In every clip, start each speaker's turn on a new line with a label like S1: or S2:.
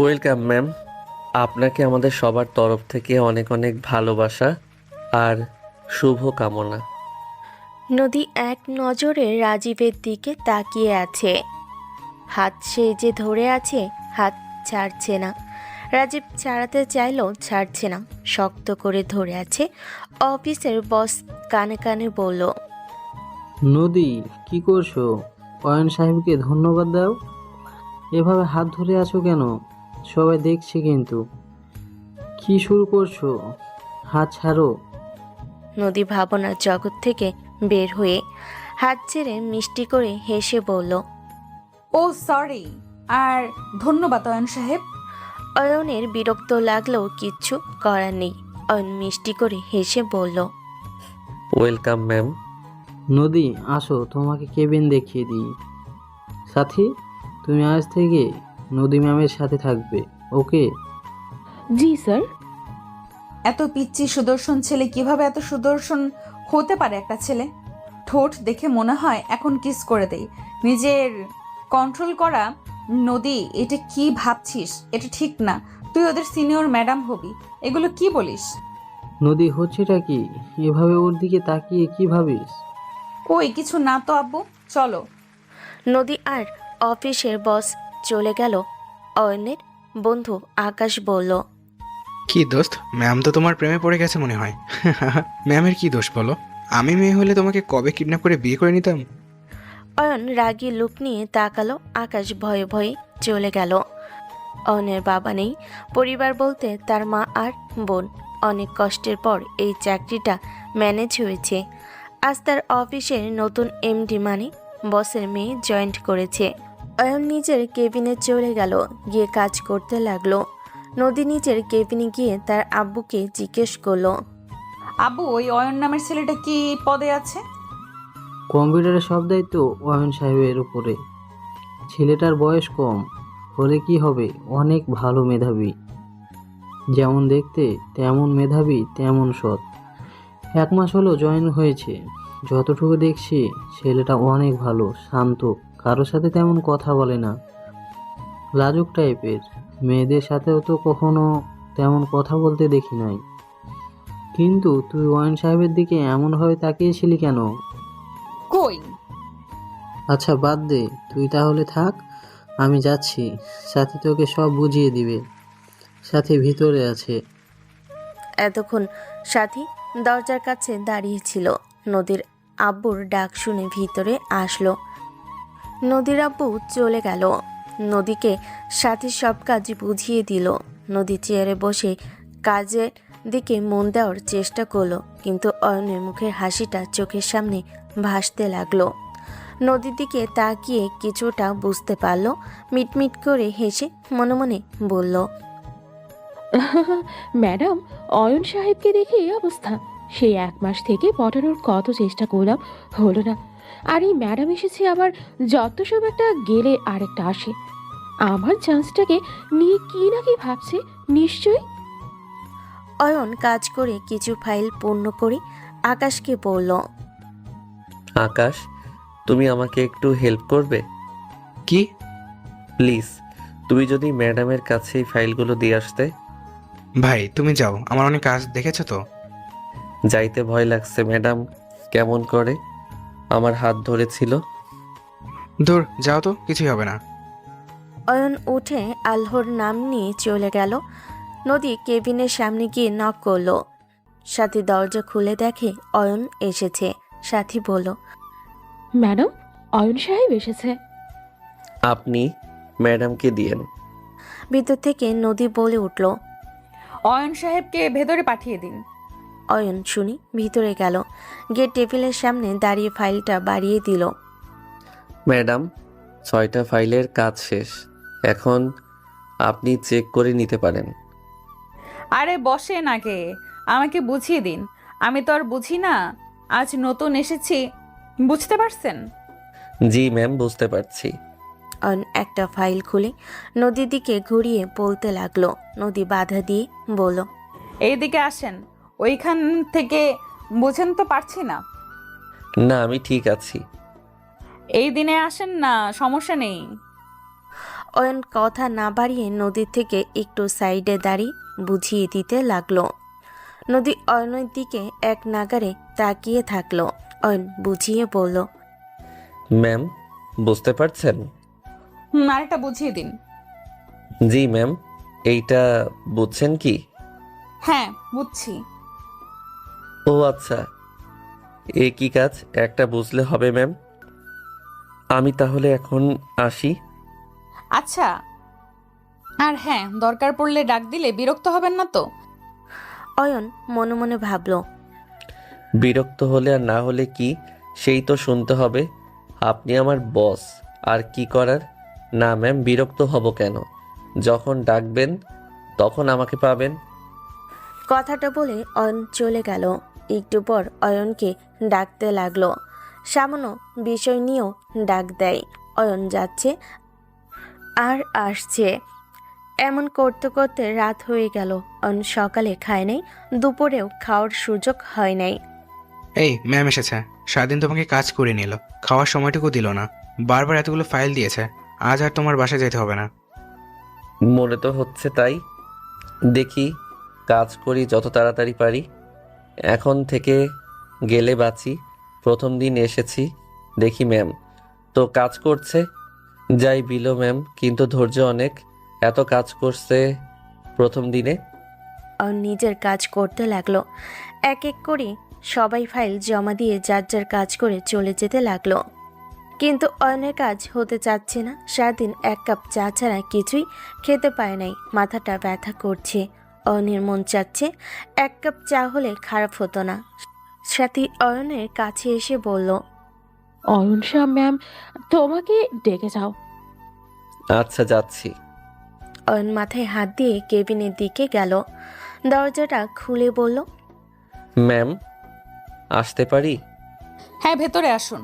S1: Welcome ma'am. আপনাকে আমাদের সবার তরফ থেকে অনেক অনেক ভালোবাসা আর শুভ কামনা।
S2: নদী এক নজরে রাজীবের দিকে তাকিয়ে আছে। হাত সে যে ধরে আছে, হাত ছাড়ছে না। রাজীব ছাড়াতে চাইলেও ছাড়ছে না, শক্ত করে ধরে আছে। অফিসের বস কানে কানে বলল,
S3: নদী, কি করছো? অয়ন সাহেবকে ধন্যবাদ দাও। এভাবে হাত ধরে আছো কেন? সবাই দেখছে কিন্তু। কি শুরু করছো? হাত ছাড়ো।
S2: নদী ভাবনার জগৎ থেকে বের হয়ে হাত ছেড়ে মিষ্টি করে হেসে বলল।
S4: ও সরি। আর ধন্যবাদ অয়ন সাহেব।
S2: অয়নের বিরক্ত লাগলেও কিচ্ছু করার নেই। অয়ন মিষ্টি করে হেসে বলল,
S1: ওয়েলকাম ম্যাম।
S3: নদী, আসো তোমাকে কেবিন দেখিয়ে দিই। সাথী, তুমি আজ থেকে নদী ম্যামের সাথে থাকবে, ওকে?
S5: জি স্যার।
S4: এত পিচ্চি সুদর্শন ছেলে কিভাবে এত সুদর্শন হতে পারে একটা ছেলে? ঠোঁট দেখে মনে হয় এখন কিস করে দেই। নিজের কন্ট্রোল করা। নদী, এটা কি ভাবছিস? এটা ঠিক না। তুই ওদের সিনিয়র ম্যাডাম হবি। এগুলো কি বলিস?
S3: নদী, হচ্ছেটা কি? এভাবে ওর দিকে তাকিয়ে কি ভাবিস?
S4: কই কিছু না তো আব্বু, চলো।
S2: নদী আর অফিসের বস চলে গেল। অয়নের বন্ধু আকাশ বলল,
S6: কি দোস্ত, ম্যাম তো তোমার প্রেমে পড়ে গেছে মনে হয়। ম্যামের কি দোষ বলো? আমি মেয়ে হলে তোমাকে কবে কিডন্যাপ করে বিয়ে করে নিতাম।
S2: অয়ন রাগী লুক নিয়ে তাকালো। আকাশ ভয়ে ভয়ে চলে গেল। অয়নের বাবা নেই, পরিবার বলতে তার মা আর বোন। অনেক কষ্টের পর এই চাকরিটা ম্যানেজ হয়েছে। আজ তার অফিসের নতুন এমডি মানে বসের মেয়ে জয়েন্ট করেছে। অয়ন নিজের কেবিনে চলে গেল, গিয়ে কাজ করতে লাগলো। নদী নিজের কেবিনে গিয়ে তার আব্বুকে জিজ্ঞেস করলো,
S4: আব্বু, ওই অয়ন নামের ছেলেটা কি পদে আছে?
S3: কম্পিউটারের সব দায়িত্ব অয়ন সাহেবের উপরে। ছেলেটার বয়স কম হলে কি হবে, অনেক ভালো মেধাবী। যেমন দেখতে তেমন মেধাবী, তেমন সৎ। 1 মাস হলো জয়েন হয়েছে। যতটুকু দেখছি ছেলেটা অনেক ভালো, শান্ত, কারোর সাথে তেমন কথা বলে না, লাজুক টাইপের। মেয়েদের সাথেও তো কখনো তেমন কথা বলতে দেখি নাই। কিন্তু তুই ওয়াইন সাহেবের দিকে এমনভাবে তাকিয়েছিলি কেন?
S4: কই?
S3: আচ্ছা বাদ দে, তুই তাহলে থাক, আমি যাচ্ছি। সাথী তোকে সব বুঝিয়ে দিবে। সাথী ভিতরে আছে।
S2: এতক্ষণ সাথী দরজার কাছে দাঁড়িয়েছিল। নদীর আব্বুর ডাক শুনে ভিতরে আসলো। নদীর আব্বু চলে গেল। নদীকে সাথী সব কাজ বুঝিয়ে দিল। নদী চেয়ারে বসে কাজের দিকে মন দেওয়ার চেষ্টা করলো, কিন্তু অয়নের মুখের হাসিটা চোখের সামনে ভাসতে লাগলো। নদীর দিকে তাকিয়ে কিছুটা বুঝতে পারল। মিটমিট করে হেসে মনে মনে বলল,
S5: ম্যাডাম, অয়ন সাহেবকে দেখে এই অবস্থা। সেই 1 মাস থেকে পটানোর কত চেষ্টা করলাম, হলো না। আর এই ম্যাডাম এসেছে আবার, যত সব একটা গেলে আরেকটা আসে। আমার চান্সটাকে নিয়ে কি না কি ভাবছে নিশ্চয়ই।
S2: অয়ন কাজ করে কিছু ফাইল পূর্ণ করে আকাশকে বলল,
S1: আকাশ, তুমি আমাকে একটু হেল্প করবে
S6: কি?
S1: প্লিজ? তুমি যদি ম্যাডামের কাছে এই ফাইলগুলো দিয়ে আসতে।
S6: ভাই তুমি যাও, আমার অনেক কাজ দেখেছো তো।
S1: যাইতে ভয় লাগছে। ম্যাডাম কেমন করে আমার হাত ধরেছিল।
S6: দূর যাও তো, কিছুই হবে না।
S2: অয়ন উঠে আল্লাহর নাম নিয়ে চলে গেল। নদী কেবিনের সামনে গিয়ে নক করলো। সাথী দরজা খুলে দেখে অয়ন এসেছে। সাথী বলল,
S5: ম্যাডাম, অয়ন সাহেব এসেছে।
S1: আপনি ম্যাডামকে দিয়েন।
S2: ভিতর থেকে নদী বলে উঠল,
S4: অয়ন সাহেবকে ভেতরে পাঠিয়ে দিন।
S2: অয়ন শুনি ভিতরে গেল, গিয়ে টেবিলের সামনে দাঁড়িয়ে ফাইলটা বাড়িয়ে দিল।
S1: ম্যাডাম, 6টা ফাইলের কাজ শেষ। এখন আপনি চেক করে নিতে পারেন।
S4: আরে বসেন আগে, আমাকে বুঝিয়ে দিন। আমি তো আর বুঝি না, আজ নতুন এসেছি, বুঝতে পারছেন?
S1: জি ম্যাম, বুঝতে পারছি।
S2: অয়ন একটা ফাইল খুলে নদীর দিকে ঘুরিয়ে বলতে লাগলো। নদী বাধা দিয়ে বলল,
S4: এইদিকে আসেন। ওইখান থেকে বুঝেন তো পারছি না।
S1: না, আমি ঠিক আছি।
S4: এই দিনে আসেন না, সমস্যা নেই।
S2: অয়ন কথা না বাড়িয়ে নদীর থেকে একটু সাইডে দাঁড়িয়ে বুঝিয়ে দিতে লাগলো। নদী অয়নের দিকে এক নাগারে তাকিয়ে থাকলো। অয়ন বুঝিয়ে বলল,
S1: ম্যাম, বুঝতে পারছেন?
S4: আরেকটা বুঝিয়ে দিন।
S1: জি ম্যাম। এইটা বুঝছেন কি?
S4: হ্যাঁ, বুঝছি।
S1: ও আচ্ছা, এ কি কাজ? একটা বুঝলে হবে ম্যাম। আমি তাহলে এখন আসি।
S4: আচ্ছা, আর হ্যাঁ, দরকার পড়লে ডাক দিলে বিরক্ত হবেন না তো?
S2: অয়ন মনে মনে ভাবল,
S1: বিরক্ত হলে আর না হলে কি, সেই তো শুনতে হবে। আপনি আমার বস, আর কি করার। না ম্যাম, বিরক্ত হব কেন? যখন ডাকবেন তখন আমাকে পাবেন।
S2: কথাটা বলে অয়ন চলে গেল। একটু পর অয়নকে ডাকতে লাগলো। সামান্য বিষয় নিয়েও ডাক দেয়। অয়ন যাচ্ছে আর আসছে। এমন করতে করতে রাত হয়ে গেল। অয়ন সকালে খায় নাই, দুপুরেও খাওয়ার সুযোগ হয় নাই।
S6: এই ম্যাম এসেছে। সারাদিন তোমাকে কাজ করে নিল, খাওয়ার সময়টুকু দিল না, বারবার এতগুলো ফাইল দিয়েছে। আজ আর তোমার বাসায় যেতে হবে না।
S1: মনে তো হচ্ছে তাই। দেখি, কাজ করি যত তাড়াতাড়ি পারি। এখন থেকে গেলে বাঁচি। প্রথম দিন এসেছি, দেখি ম্যাম তো কাজ করছে। যাই বিলো ম্যাম, কিন্তু ধৈর্য অনেক। এত কাজ করছে প্রথম দিনে।
S2: অয়ন নিজের কাজ করতে লাগলো। এক এক করে সবাই ফাইল জমা দিয়ে যার যার কাজ করে চলে যেতে লাগলো। কিন্তু অয়নের কাজ হতে চাচ্ছে না। সারাদিন এক কাপ চা ছাড়া কিছুই খেতে পায় নাই। মাথাটা ব্যথা করছে। অয়নের মন চাচ্ছে এক কাপ চা হলে খারাপ হতো না। সাথী অয়নের কাছে এসে বলল,
S5: অয়ন শাহ ম্যাম তোমাকে ডেকে যাও।
S1: আচ্ছা, যাচ্ছি।
S2: অয়ন মাথায় হাত দিয়ে কেবিনের দিকে গেল। দরজাটা খুলে বলল,
S1: ম্যাম, আসতে পারি?
S4: হ্যাঁ, ভেতরে আসুন।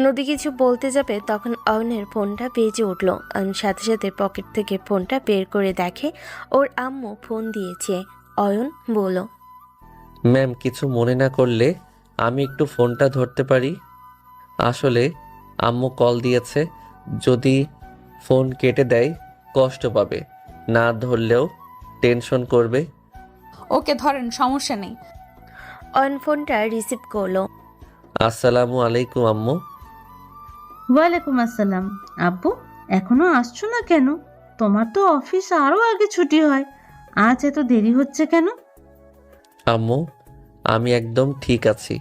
S2: নদী কিছু বলতে যাবে তখন অয়নের ফোনটা বেজে উঠল। অয়ন সাথে সাথে পকেট থেকে ফোনটা বের করে দেখে ওর আম্মু ফোন দিয়েছে। অয়ন বলল,
S1: ম্যাম, কিছু মনে না করলে আমি একটু ফোনটা ধরতে পারি? আসলে আম্মু কল দিয়েছে। যদি ফোন কেটে দেয় কষ্ট পাবে, না ধরলেও টেনশন করবে।
S4: ওকে, ধরেন, সমস্যা নেই।
S2: অয়ন ফোনটা রিসিভ করলো।
S1: আসসালামু আলাইকুম আম্মু।
S7: ওয়ালাইকুম আসসালাম। আব্বু, এখনো আসছো না কেন? তোমার তো অফিস আরো আগে ছুটি হয়, আজ এত দেরি হচ্ছে কেন?
S1: আম্মু, আমি একদম ঠিক আছি।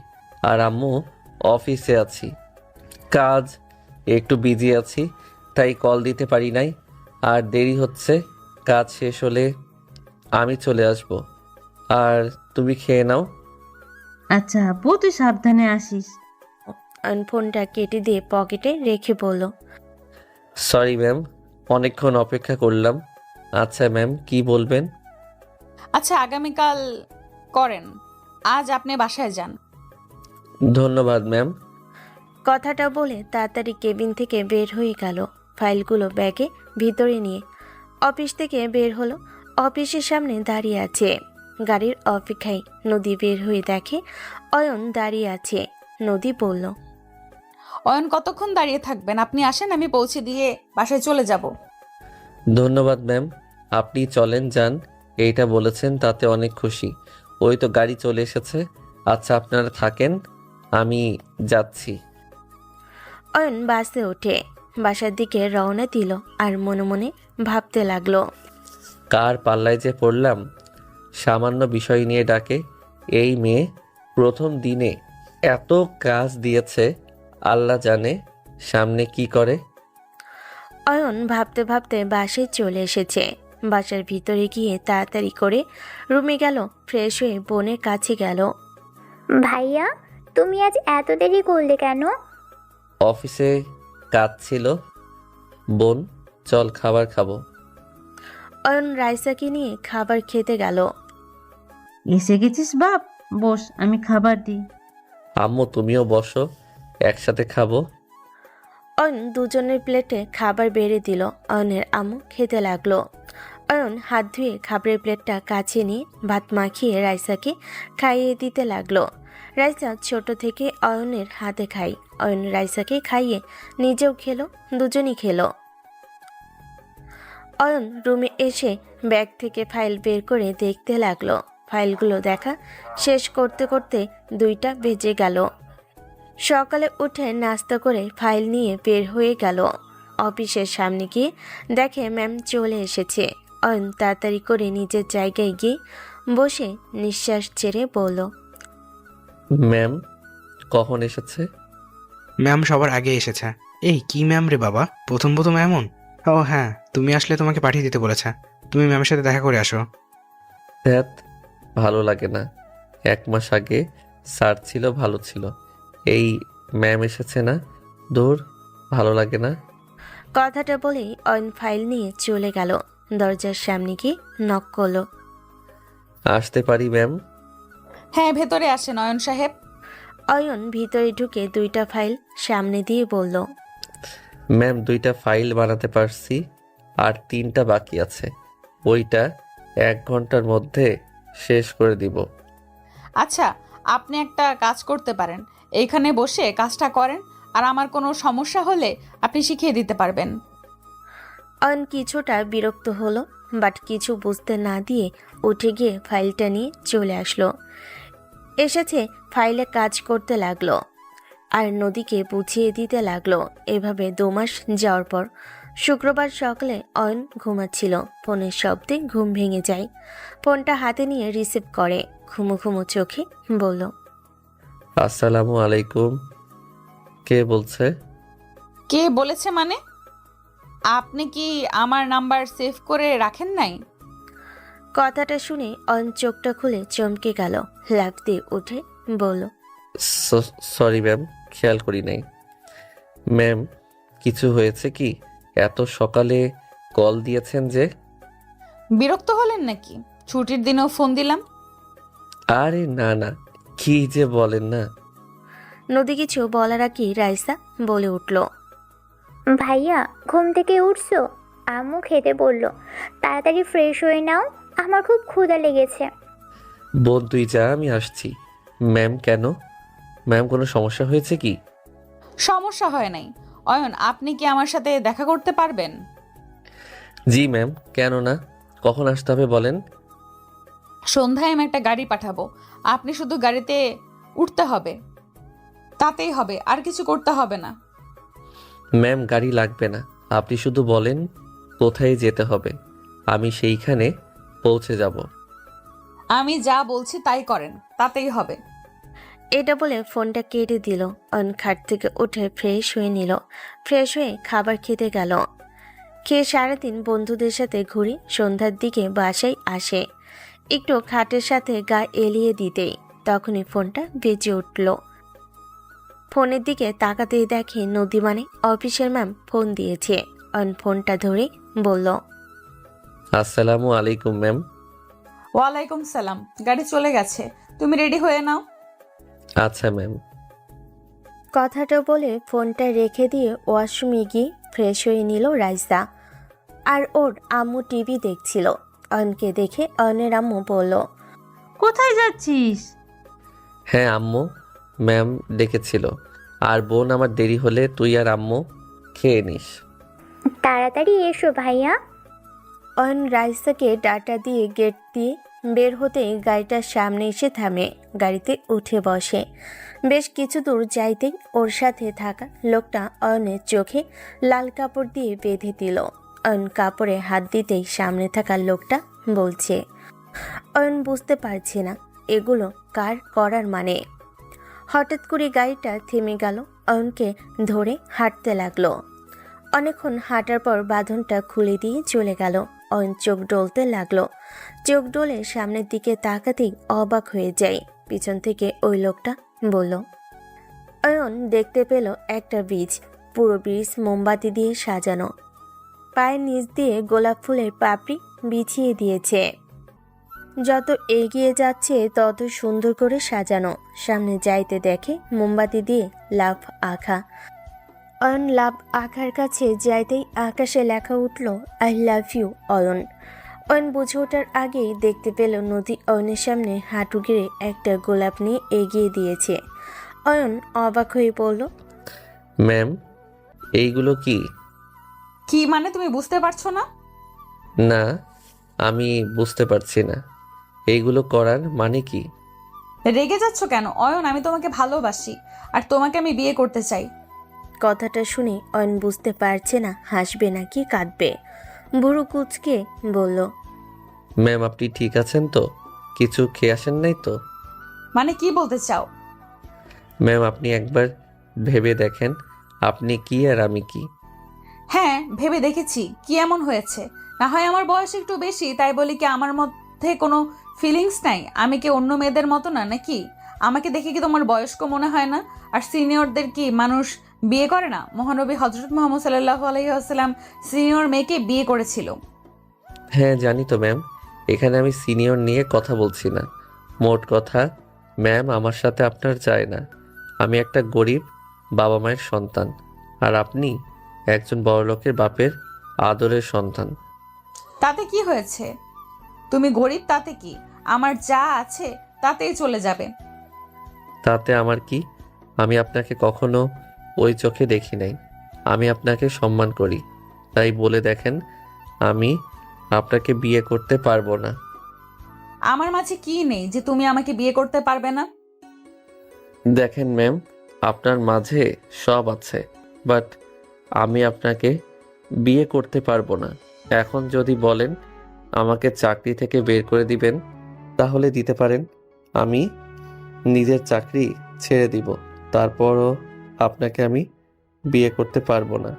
S1: আর আম্মু, অফিসে আছি, কাজ একটু বিজি আছি, তাই কল দিতে পারি নাই। আর দেরি হচ্ছে, কাজ শেষ হলে আমি চলে আসব। আর তুমি খেয়ে নাও।
S7: আচ্ছা আব্বু, তুই সাবধানে আসিস।
S2: অয়ন ফোনটা কেটে দিয়ে পকেটে রেখে বলল,
S1: সরি ম্যাম, অনেকক্ষণ অপেক্ষা করলাম। আচ্ছা ম্যাম, কি বলবেন?
S4: আচ্ছা, আগামীকাল করেন, আজ আপনি বাসায় যান।
S1: ধন্যবাদ ম্যাম।
S2: কথাটা বলে তাড়াতাড়ি কেবিন থেকে বের হয়ে গেল। ফাইলগুলো ব্যাগে ভিতরে নিয়ে অফিস থেকে বের হলো। অফিসের সামনে দাঁড়িয়ে আছে। গাড়ির অপেক্ষায় নদী বের হয়ে দেখে অয়ন দাঁড়িয়ে আছে। নদী বলল,
S4: অয়ন, কতক্ষণ দাঁড়িয়ে থাকবেন? আপনি আসেন, আমি পৌঁছে দিয়ে বাসায় চলে যাব।
S1: ধন্যবাদ ম্যাম, আপনি চলেন যান। এইটা বলেছেন তাতে অনেক খুশি। ওই তো গাড়ি চলে এসেছে। আচ্ছা, আপনারা থাকেন, আমি যাচ্ছি।
S2: অয়ন বাসে ওঠে বাসার দিকে রওনা দিল। আর মনে মনে ভাবতে লাগলো,
S1: কার পাল্লায় যে পড়লাম। সামান্য বিষয় নিয়ে ডাকে। এই মেয়ে প্রথম দিনে এত কাজ দিয়েছে, আল্লাহ জানে সামনে কি করে।
S2: অয়ন ভাবতে ভাবতে বাসায় চলে এসেছে। বাসার ভিতরে গিয়ে তাড়াতাড়ি করে রুমে গেল। ফ্রেশ হয়ে বোনের কাছে গেল।
S8: ভাইয়া, তুমি আজ এত দেরি করলে কেন?
S1: অফিসে কাজ ছিল। বোন, চল খাবার খাবো।
S2: অয়ন রাইসাকে নিয়ে খাবার খেতে গেল।
S7: এসে গেছিস বাপ, বস, আমি খাবার দিই।
S1: আম্মু, তুমিও বসো, একসাথে খাবো।
S2: অয়ন দুজনের প্লেটে খাবার বেড়ে দিল। অয়নের আম্মু খেতে লাগলো। অয়ন হাত ধুয়ে খাবারের প্লেটটা কাছে নিয়ে ভাত মাখিয়ে রাইসাকে খাইয়ে দিতে লাগলো। রাইসা ছোট থেকে অয়নের হাতে খায়। অয়ন রাইসাকে খাইয়ে নিজেও খেলো। দুজনই খেলো। অয়ন রুমে এসে ব্যাগ থেকে ফাইল বের করে দেখতে লাগলো। ফাইলগুলো দেখা শেষ করতে করতে 2টা বেজে গেল। সকালে উঠে নাস্তা করে ফাইল নিয়ে বের হয়ে গেল। অফিসের সামনে গিয়ে দেখে ম্যাম চলে এসেছে। অয়ন তাড়াতাড়ি করে নিজের জায়গায় গিয়ে বসে নিঃশ্বাস ছেড়ে বলল,
S1: ম্যাম কখন এসেছে?
S6: ম্যাম সবার আগে এসেছে। এই কি ম্যাম রে বাবা, প্রথম প্রথম এমন। ও হ্যাঁ, তুমি আসলে তোমাকে পাঠিয়ে দিতে বলেছে। তুমি ম্যামের সাথে দেখা করে আসো।
S1: ধ্যাত, ভালো লাগে না। 1 মাস আগে স্যার ছিল, ভালো ছিল। এই ম্যাম এসেছে না, দূর, ভালো লাগে না।
S2: কথাটা বলেই অয়ন ফাইল নিয়ে চলে গেল। দরজার সামনে গিয়ে নক করলো।
S1: আসতে পারি ম্যাম?
S4: হ্যাঁ, ভেতরে আসেন অয়ন সাহেব।
S2: অয়ন ভিতরে ঢুকে 2টা ফাইল সামনে দিয়ে বলল,
S1: ম্যাম 2টা ফাইল বানাতে পারছি, আর 3টা বাকি আছে। ওইটা 1 ঘন্টার মধ্যে শেষ করে দিব।
S4: আচ্ছা, আপনি একটা কাজ করতে পারেন, এইখানে বসে কাজটা করেন, আর আমার কোনো সমস্যা হলে আপনি শিখিয়ে দিতে পারবেন।
S2: অয়ন কিছুটা বিরক্ত হলো, বাট কিছু বুঝতে না দিয়ে উঠে গিয়ে ফাইলটা নিয়ে চলে আসলো। এসেছে ফাইলে কাজ করতে লাগলো আর নদীকে বুঝিয়ে দিতে লাগলো। এভাবে 2 মাস যাওয়ার পর শুক্রবার সকালে অয়ন ঘুমাচ্ছিল। ফোনের শব্দে ঘুম ভেঙে যায়। ফোনটা হাতে নিয়ে রিসিভ করে ঘুমো ঘুমো চোখে বলল,
S1: আসসালামু আলাইকুম। কে বলছে?
S4: কে বলেছে মানে? আপনি কি আমার নাম্বার সেভ করে রাখেন নাই?
S2: কথাটা শুনে অয়ন চোখটা খুলে চমকে গেল। লাফ দিয়ে উঠে বলল,
S1: সরি ম্যাম, খেয়াল করি নাই। ম্যাম কিছু হয়েছে কি? এত সকালে কল দিয়েছেন যে?
S4: বিরক্ত হলেন নাকি? ছুটির দিনেও ফোন দিলাম।
S1: আরে না না, কি যে বলেন না।
S2: নদী কিছু বলার আগে রাইসা বলে উঠল,
S8: ভাইয়া ঘুম থেকে উঠছো? আম্মু খেতে বললো, তাড়াতাড়ি ফ্রেশ হয়ে নাও, আমার খুব ক্ষুধা লেগেছে।
S1: বোন তুই যা, আমি আসছি। ম্যাম কেন? ম্যাম কোনো সমস্যা হয়েছে কি?
S4: সমস্যা হয় নাই। অয়ন, আপনি কি আমার সাথে দেখা করতে পারবেন?
S1: জি ম্যাম, কেন না? কখন আসতে হবে বলেন?
S4: সন্ধ্যায় আমি একটা গাড়ি পাঠাবো, আপনি শুধু গাড়িতে উঠতে হবে, তাতেই হবে, আর কিছু করতে হবে না।
S1: ম্যাম গাড়ি লাগবে না, আপনি শুধু বলেন কোথায় যেতে হবে, আমি সেইখানে পৌঁছে যাব।
S4: আমি যা বলছি তাই করেন, তাতেই হবে।
S2: এটা বলে ফোনটা কেটে দিল। অয়ন খাট থেকে উঠে ফ্রেশ হয়ে নিল। ফ্রেশ হয়ে খাবার খেতে গেল। খেয়ে সারাদিন বন্ধুদের সাথে ঘুরে সন্ধ্যার দিকে বাসায় আসে। একটু খাটের সাথে গা এলিয়ে দিতেই তখনই ফোনটা বেজে উঠল। ফোনের দিকে তাকাতেই দেখে নদী মানে অফিসের ম্যাম ফোন দিয়েছে। অয়ন ফোনটা ধরে বলল,
S1: আসসালামু আলাইকুম ম্যাম।
S4: ওয়ালাইকুম সালাম। গাড়ি চলে গেছে, তুমি রেডি হয়ে নাও।
S1: আচ্ছা ম্যাম।
S2: কথাটা বলে ফোনটা রেখে দিয়ে ওয়াশরুমে গিয়ে ফ্রেশ হয়ে নিল রাইসা। আর ওর আম্মু টিভি দেখছিল। অয়নকে দেখে অয়নের আম্মু বলল,
S7: কোথায় যাচ্ছিস?
S1: হ্যাঁ আম্মু, ম্যাম ডেকেছিল। আর বোন আমার দেরি হলে তুই আর আম্মু খেয়ে নিস।
S8: তাড়াতাড়ি এসো ভাইয়া।
S2: অয়ন রাইসাকে ডাটা দিয়ে গেট দিয়ে বের হতেই গাড়িটার সামনে এসে থামে। গাড়িতে উঠে বসে। বেশ কিছু দূর যাইতেই ওর সাথে থাকা লোকটা অয়নের চোখে লাল কাপড় দিয়ে বেঁধে দিল। অয়ন কাপড়ে হাত দিতেই সামনে থাকা লোকটা বলছে, অয়ন বুঝতে পারছে না এগুলো কার করার মানে। হঠাৎ করে গাড়িটা থেমে গেল। অয়নকে ধরে হাঁটতে লাগলো। অনেকক্ষণ হাঁটার পর বাঁধনটা খুলে দিয়ে চলে গেল। অয়ন চোখ ডলতে লাগলো। চোখ ডলে সামনের দিকে তাকাতেই অবাক হয়ে যায়। পিছন থেকে ওই লোকটা বলল। অয়ন দেখতে পেল একটা ব্রিজ। পুরো ব্রিজ মোমবাতি দিয়ে সাজানো। পায়ের নিচ দিয়ে গোলাপ ফুলের পাপড়ি বিছিয়ে দিয়েছে। যত এগিয়ে যাচ্ছে তত সুন্দর করে সাজানো। সামনে যাইতে দেখে মোমবাতি দিয়ে লাভ আঁকা। অয়ন লাভ আঁকার কাছে যাইতেই আকাশে লেখা উঠল, I love you Ayan. Ayan বুঝে ওঠার আগেই দেখতে পেল নদী অয়নের সামনে হাঁটু গেড়ে একটা গোলাপ নিয়ে এগিয়ে দিয়েছে। অয়ন অবাক হয়ে বলল,
S1: ম্যাম এইগুলো কি?
S4: কি মানে তুমি বুঝতে পারছো না?
S1: না, আমি বুঝতে পারছি না এইগুলো করার মানে কি।
S4: রেগে যাচ্ছ কেন অয়ন? আমি তোমাকে ভালোবাসি আর তোমাকে আমি বিয়ে করতে চাই।
S2: কথাটা শুনে অয়ন বুঝতে পারছে না হাসবে নাকি কাঁদবে। ভুরু কুচকে বলল,
S1: ম্যাম আপনি ঠিক আছেন তো? কিছু খেয়ে আসেন নাই তো?
S4: মানে কি বলতে চাও?
S1: ম্যাম আপনি একবার ভেবে দেখেন আপনি কি আর আমি কি।
S4: হ্যাঁ, ভেবে দেখেছি। কি এমন হয়েছে? না হয় আমার বয়স একটু বেশি, তাই বলি কি আমার মধ্যে কোনো ফিলিংস নাই? আমি কি অন্য মেয়েদের মতো না নাকি? আমাকে দেখে কি তোমার বয়স্ক মনে হয় না? আর সিনিয়রদের কি মানুষ বিয়ে করে না? মহানবী হজরত মোহাম্মদ সাল্লাল্লাহু আলাইহি ওয়াসাল্লাম সিনিয়র মেয়েকে বিয়ে করেছিল।
S1: হ্যাঁ জানি তো ম্যাম, এখানে আমি সিনিয়র নিয়ে কথা বলছি না। মোট কথা ম্যাম আমার সাথে আপনার যায় না। আমি একটা গরিব বাবা মায়ের সন্তান, আর আপনি একজন বড়লোকের বাপের আদরের সন্তান।
S4: তাতে কি হয়েছে? তুমি গরিব তাতে কি? আমার যা আছে তাতেই চলে যাবে।
S1: তাতে আমার কি? আমি আপনাকে কখনো ওই চোখে দেখি নাই। আমি আপনাকে সম্মান করি, তাই বলে দেখেন আমি আপনাকে বিয়ে করতে পারবো না।
S4: আমার মাঝে কি নেই যে তুমি আমাকে বিয়ে করতে পারবে না?
S1: দেখেন ম্যাম, আপনার মাঝে সব আছে, বাট আমি আপনাকে বিয়ে করতে পারবো না। এখন যদি বলেন আমাকে চাকরি থেকে বের করে দিবেন তাহলে দিতে পারেন, আমি নিজের চাকরি ছেড়ে দিব, তারপরও আপনাকে আমি বিয়ে করতে পারবো না।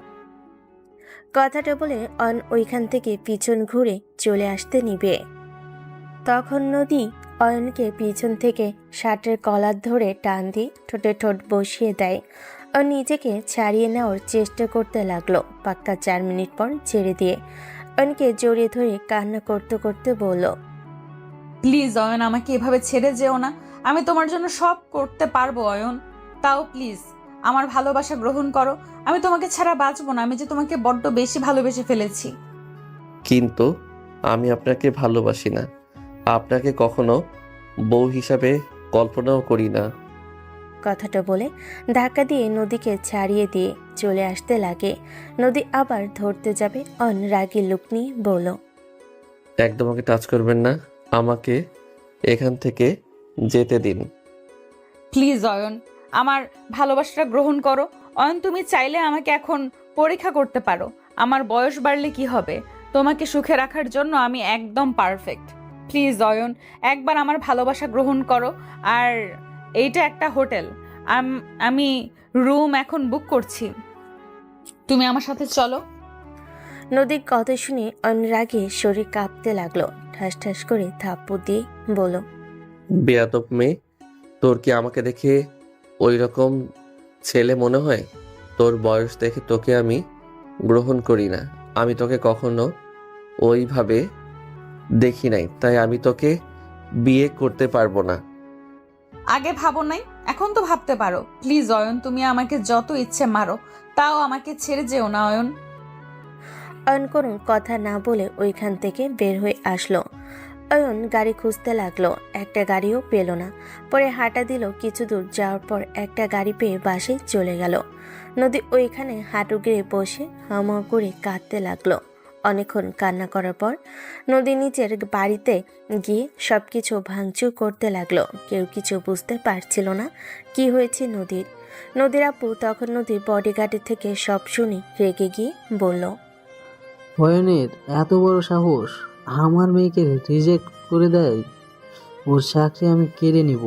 S2: কথাটা বলে অয়ন ওইখান থেকে পিছন ঘুরে চলে আসতে নিবে। তখন নদী অয়নকে পিছন থেকে শার্টের কলার ধরে টান দিয়ে ঠোঁটে ঠোঁট বসিয়ে দেয়। ও নিজেকে ছাড়িয়ে নেওয়ার চেষ্টা করতে লাগলো। পাক্কা 4 মিনিট পর ছেড়ে দিয়ে অয়নকে জড়িয়ে ধরে কান্না করতে করতে বলল,
S4: প্লিজ অয়ন, আমাকে এভাবে ছেড়ে যেও না। আমি তোমার জন্য সব করতে পারবো অয়ন, তাও প্লিজ আমার ভালোবাসা গ্রহণ করো। আমি তোমাকে ছাড়া বাঁচবো না। আমি যে তোমাকে বড্ড বেশি ভালোবেসে ফেলেছি।
S1: কিন্তু আমি আপনাকে ভালোবাসি না, আপনাকে কখনো বউ হিসাবে কল্পনাও করি না।
S2: কথাটা বলে ধাক্কা দিয়ে নদীকে ছাড়িয়ে দিয়ে চলে আসতে লাগে। নদী আবার ধরতে যাবে, অয়ন রাগী লুক নিয়ে বলল,
S1: একদম আমাকে টাচ করবেন না, আমাকে এখান থেকে যেতে দিন।
S4: প্লিজ অয়ন, আমার ভালোবাসাটা গ্রহণ করো। অয়ন, তুমি চাইলে আমাকে এখন পরীক্ষা করতে পারো। আমার বয়স বাড়লে কি হবে? তোমাকে সুখে রাখার জন্য আমি একদম পারফেক্ট। প্লিজ অয়ন, একবার আমার ভালোবাসা গ্রহণ করো। আর এইটা একটা হোটেল, আমি রুম এখন বুক করছি। তুমি আমার সাথে চলো।
S2: নদীর কথা শুনে অয়ন রাগে শরীর কাঁপতে লাগলো। ঠাস ঠাস করে থাপ্পড় দিয়ে বলল,
S1: বেয়াদব মেয়ে, তোর কি আমাকে দেখে ওই রকম ছেলে মনে হয়? তোর বয়স দেখে তোকে আমি গ্রহণ করি না। আমি তোকে কখনো ওইভাবে দেখি নাই, তাই আমি তোকে বিয়ে করতে পারবো না।
S4: আগে ভাবো নাই, এখন তো ভাবতে পারো। প্লিজ অয়ন, তুমি আমাকে যত ইচ্ছে মারো, তাও আমাকে ছেড়ে যেও না অয়ন।
S2: অয়ন কোনো কথা না বলে ওইখান থেকে বের হয়ে আসলো। অয়ন গাড়ি খুঁজতে লাগলো, একটা গাড়িও পেল না। পরে হাঁটা দিল, কিছু দূর যাওয়ার পর একটা গাড়ি পেয়ে বাসে চলে গেল। নদী ওইখানে হাঁটু গেড়ে বসে হাওয়া করে কাঁদতে লাগলো। অনেকক্ষণ কান্না করার পর নদী নিচের বাড়িতে গিয়ে সবকিছু ভাঙচুর করতে লাগলো। কেউ কিছু বুঝতে পারছিল না কি হয়েছে নদীর। নদীর আপু তখন নদীর বডিগার্ডের থেকে সব শুনে রেগে গিয়ে বলল,
S3: অয়নের এত বড় সাহস, আমার মেয়েকে রিজেক্ট করে দেয়। ওর চাকরি আমি কেড়ে নিব।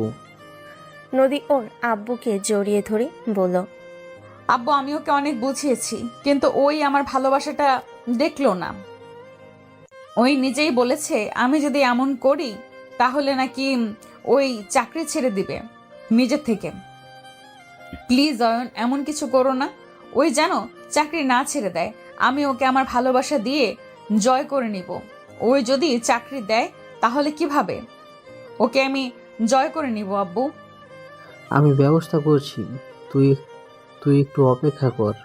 S2: নদী ওর আব্বুকে জড়িয়ে ধরে বলল,
S4: আব্বু, আমি ওকে অনেক বুঝিয়েছি, কিন্তু ওই আমার ভালোবাসাটা দেখলো না। ওই নিজেই বলেছে আমি যদি এমন করি তাহলে নাকি ওই চাকরি ছেড়ে দিবে নিজের থেকে। প্লিজ অয়ন, এমন কিছু করো না। ওই যেন চাকরি না ছেড়ে দেয়। আমি ওকে আমার ভালোবাসা দিয়ে জয় করে নিব। ওই যদি চাকরি দেয় তাহলে কিভাবে? ওকে আমি জয় করে নিব আব্বু।
S3: আমি ব্যবস্থা করছি, তুই তুই একটু অপেক্ষা কর।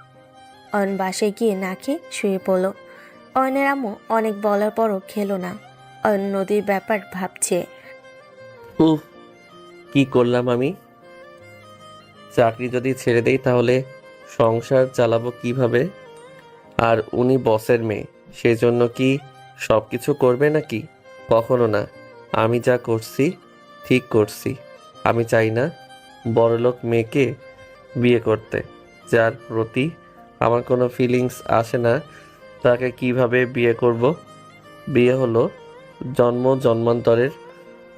S2: অয়ন বাসায় গিয়ে না খেয়ে শুয়ে পড়ল। অয়নের আম্মু অনেক বলার পরও খেলো না। অয়ন নদীর ব্যাপার ভাবছে।
S1: উফ, কি করলাম আমি? চাকরি যদি ছেড়ে দেই তাহলে সংসার চালাবো কিভাবে? আর উনি বসের মেয়ে, সেজন্য কি সব কিছু করবে নাকি? কখনো না। আমি যা করছি ঠিক করছি। আমি চাই না বড়লোক মেয়েকে বিয়ে করতে, যার প্রতি আমার কোনো ফিলিংস আসে না। তাকে কিভাবে বিয়ে করব? বিয়ে হলো জন্ম জন্মান্তরের,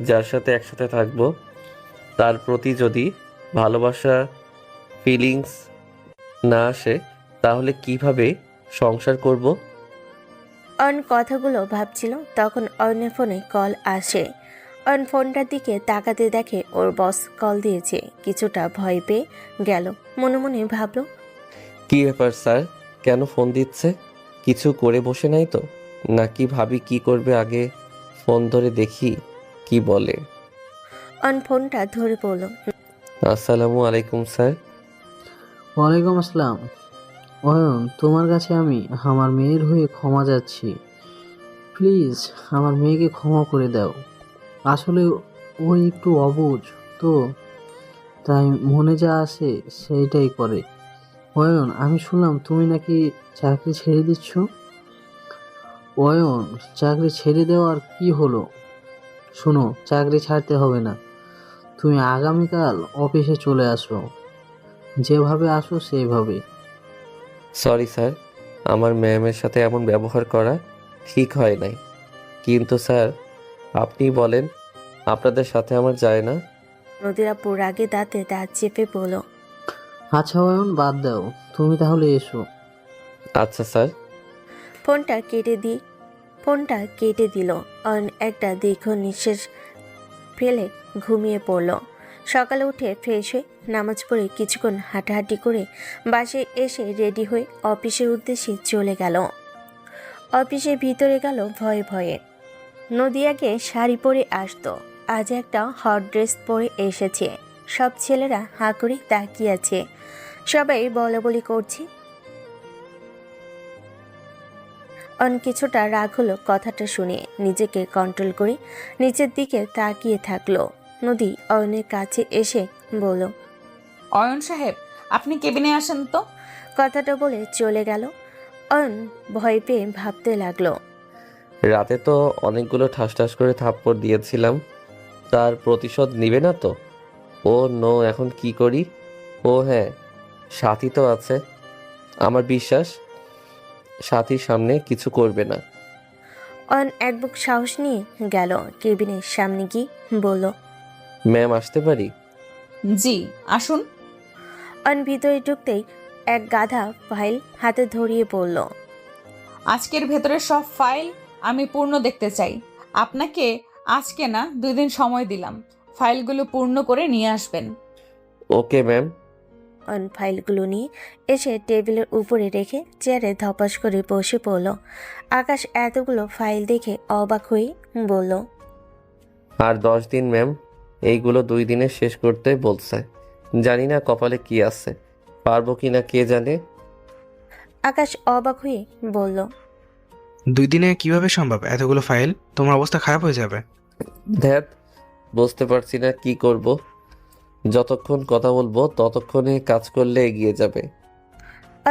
S1: যার সাথে একসাথে থাকবো তার প্রতি যদি ভালোবাসা ফিলিংস না আসে তাহলে কিভাবে সংসার করব?
S2: অয়ন কথাগুলো ভাবছিল, তখন অয়নের ফোনে কল আসে। অয়ন ফোনটার দিকে তাকাতে দেখে ওর বস কল দিয়েছে। কিছুটা ভয় পেয়ে গেল, মনে মনে ভাবলো,
S1: কি ব্যাপার স্যার, কেন ফোন দিচ্ছে? কিছু করে বসে নাই তো? নাকি ভাবি কি করবে আগে ফোন ধরে দেখি কি বলে।
S2: অয়ন ফোনটা ধরে পড়ল।
S1: আসসালামু আলাইকুম স্যার।
S3: ওয়ালাইকুম আসসালাম। অয়ন, তোমার কাছে আমি আমার মেয়ের হয়ে ক্ষমা চাচ্ছি। প্লিজ আমার মেয়েকে ক্ষমা করে দাও। আসলে ও একটু অবুঝ তো, তাই মনে যা আসে সেইটাই করে। অয়ন, আমি শুনলাম তুমি নাকি চাকরি ছেড়ে দিচ্ছ। অয়ন, চাকরি ছেড়ে দেওয়ার কি হলো? শোনো, চাকরি ছাড়তে হবে না। তুমি আগামীকাল অফিসে চলে আসো, যেভাবে আসো সেইভাবে।
S1: সরি স্যার, আমার ম্যামের সাথে এমন ব্যবহার করা ঠিক হয় নাই। কিন্তু স্যার আপনি বলেন, আপনাদের সাথে আমার যায় না?
S2: নদীর আপু রাগে দাঁতে দাঁত চেপে বলল,
S3: আচ্ছা অয়ন, বাদ দাও, তুমি তাহলে এসো।
S1: আচ্ছা স্যার।
S2: ফোনটা কেটে দিল। অয়ন একটা দীর্ঘ নিঃশ্বাস ফেলে ঘুমিয়ে পড়ল। সকালে উঠে ফ্রেশ হয়ে নামাজ পড়ে কিছুক্ষণ হাঁটাহাঁটি করে বাসে এসে রেডি হয়ে অফিসের উদ্দেশ্যে চলে গেল। অফিসের ভিতরে গেল ভয়ে ভয়ে। নদী আগে শাড়ি পরে আসতো, আজ একটা হট ড্রেস পরে এসেছে। সব ছেলেরা হাঁ করে তাকিয়ে আছে, সবাই বলাবলি করছে। কিছুটা রাগ হলো কথাটা শুনে, নিজেকে কন্ট্রোল করে নিচের দিকে তাকিয়ে থাকলো। নদী অয়নের কাছে এসে বলল,
S4: অয়ন সাহেব, আপনি কেবিনে আসেন তো।
S2: কথাটা বলে চলে গেল। অয়ন ভয় পেয়ে ভাবতে লাগলো,
S1: রাতে তো অনেকগুলো ঠাস ঠাস করে থাপ্পড় দিয়েছিলাম, তার প্রতিশোধ নিবে না তো? ও নো, এখন কি করি? ও হ্যাঁ, সাথী তো আছে। আমার বিশ্বাস সাথীর সামনে কিছু করবে না।
S2: অয়ন এক বুক সাহস নিয়ে গেল কেবিনের সামনে গিয়ে বলল,
S1: ম্যাম আসতে পারি?
S4: জি, আসুন।
S2: অয়ন ভিতরে ঢুকতেই এক গাধা ফাইল হাতে ধরিয়ে পড়ল।
S4: আজকের ভেতরের সব ফাইল আমি পূর্ণ দেখতে চাই। আপনাকে আজকে না 2 দিন সময় দিলাম, ফাইলগুলো পূর্ণ করে নিয়ে আসবেন।
S1: Okay ma'am.
S2: অয়ন ফাইলগুলো নিয়ে এসে টেবিলের উপরে রেখে চেয়ারে ধপাস করে বসে পড়ল। আকাশ এতগুলো ফাইল দেখে অবাক হয়ে বলল,
S1: আর 10 দিন ম্যাম, এইগুলো 2 দিনে শেষ করতে বলছে। জানি না কপালে কি আছে, পারবো কিনা কে জানে।
S2: আকাশ অবাক হয়ে বলল,
S6: 2 দিনে কিভাবে সম্ভব? এতগুলো ফাইল, তোমার অবস্থা খারাপ হয়ে যাবে।
S1: ধ্যাত, বুঝতে পারছি না কি করব। যতক্ষণ কথা বলবো ততক্ষণে কাজ করলে এগিয়ে যাবে।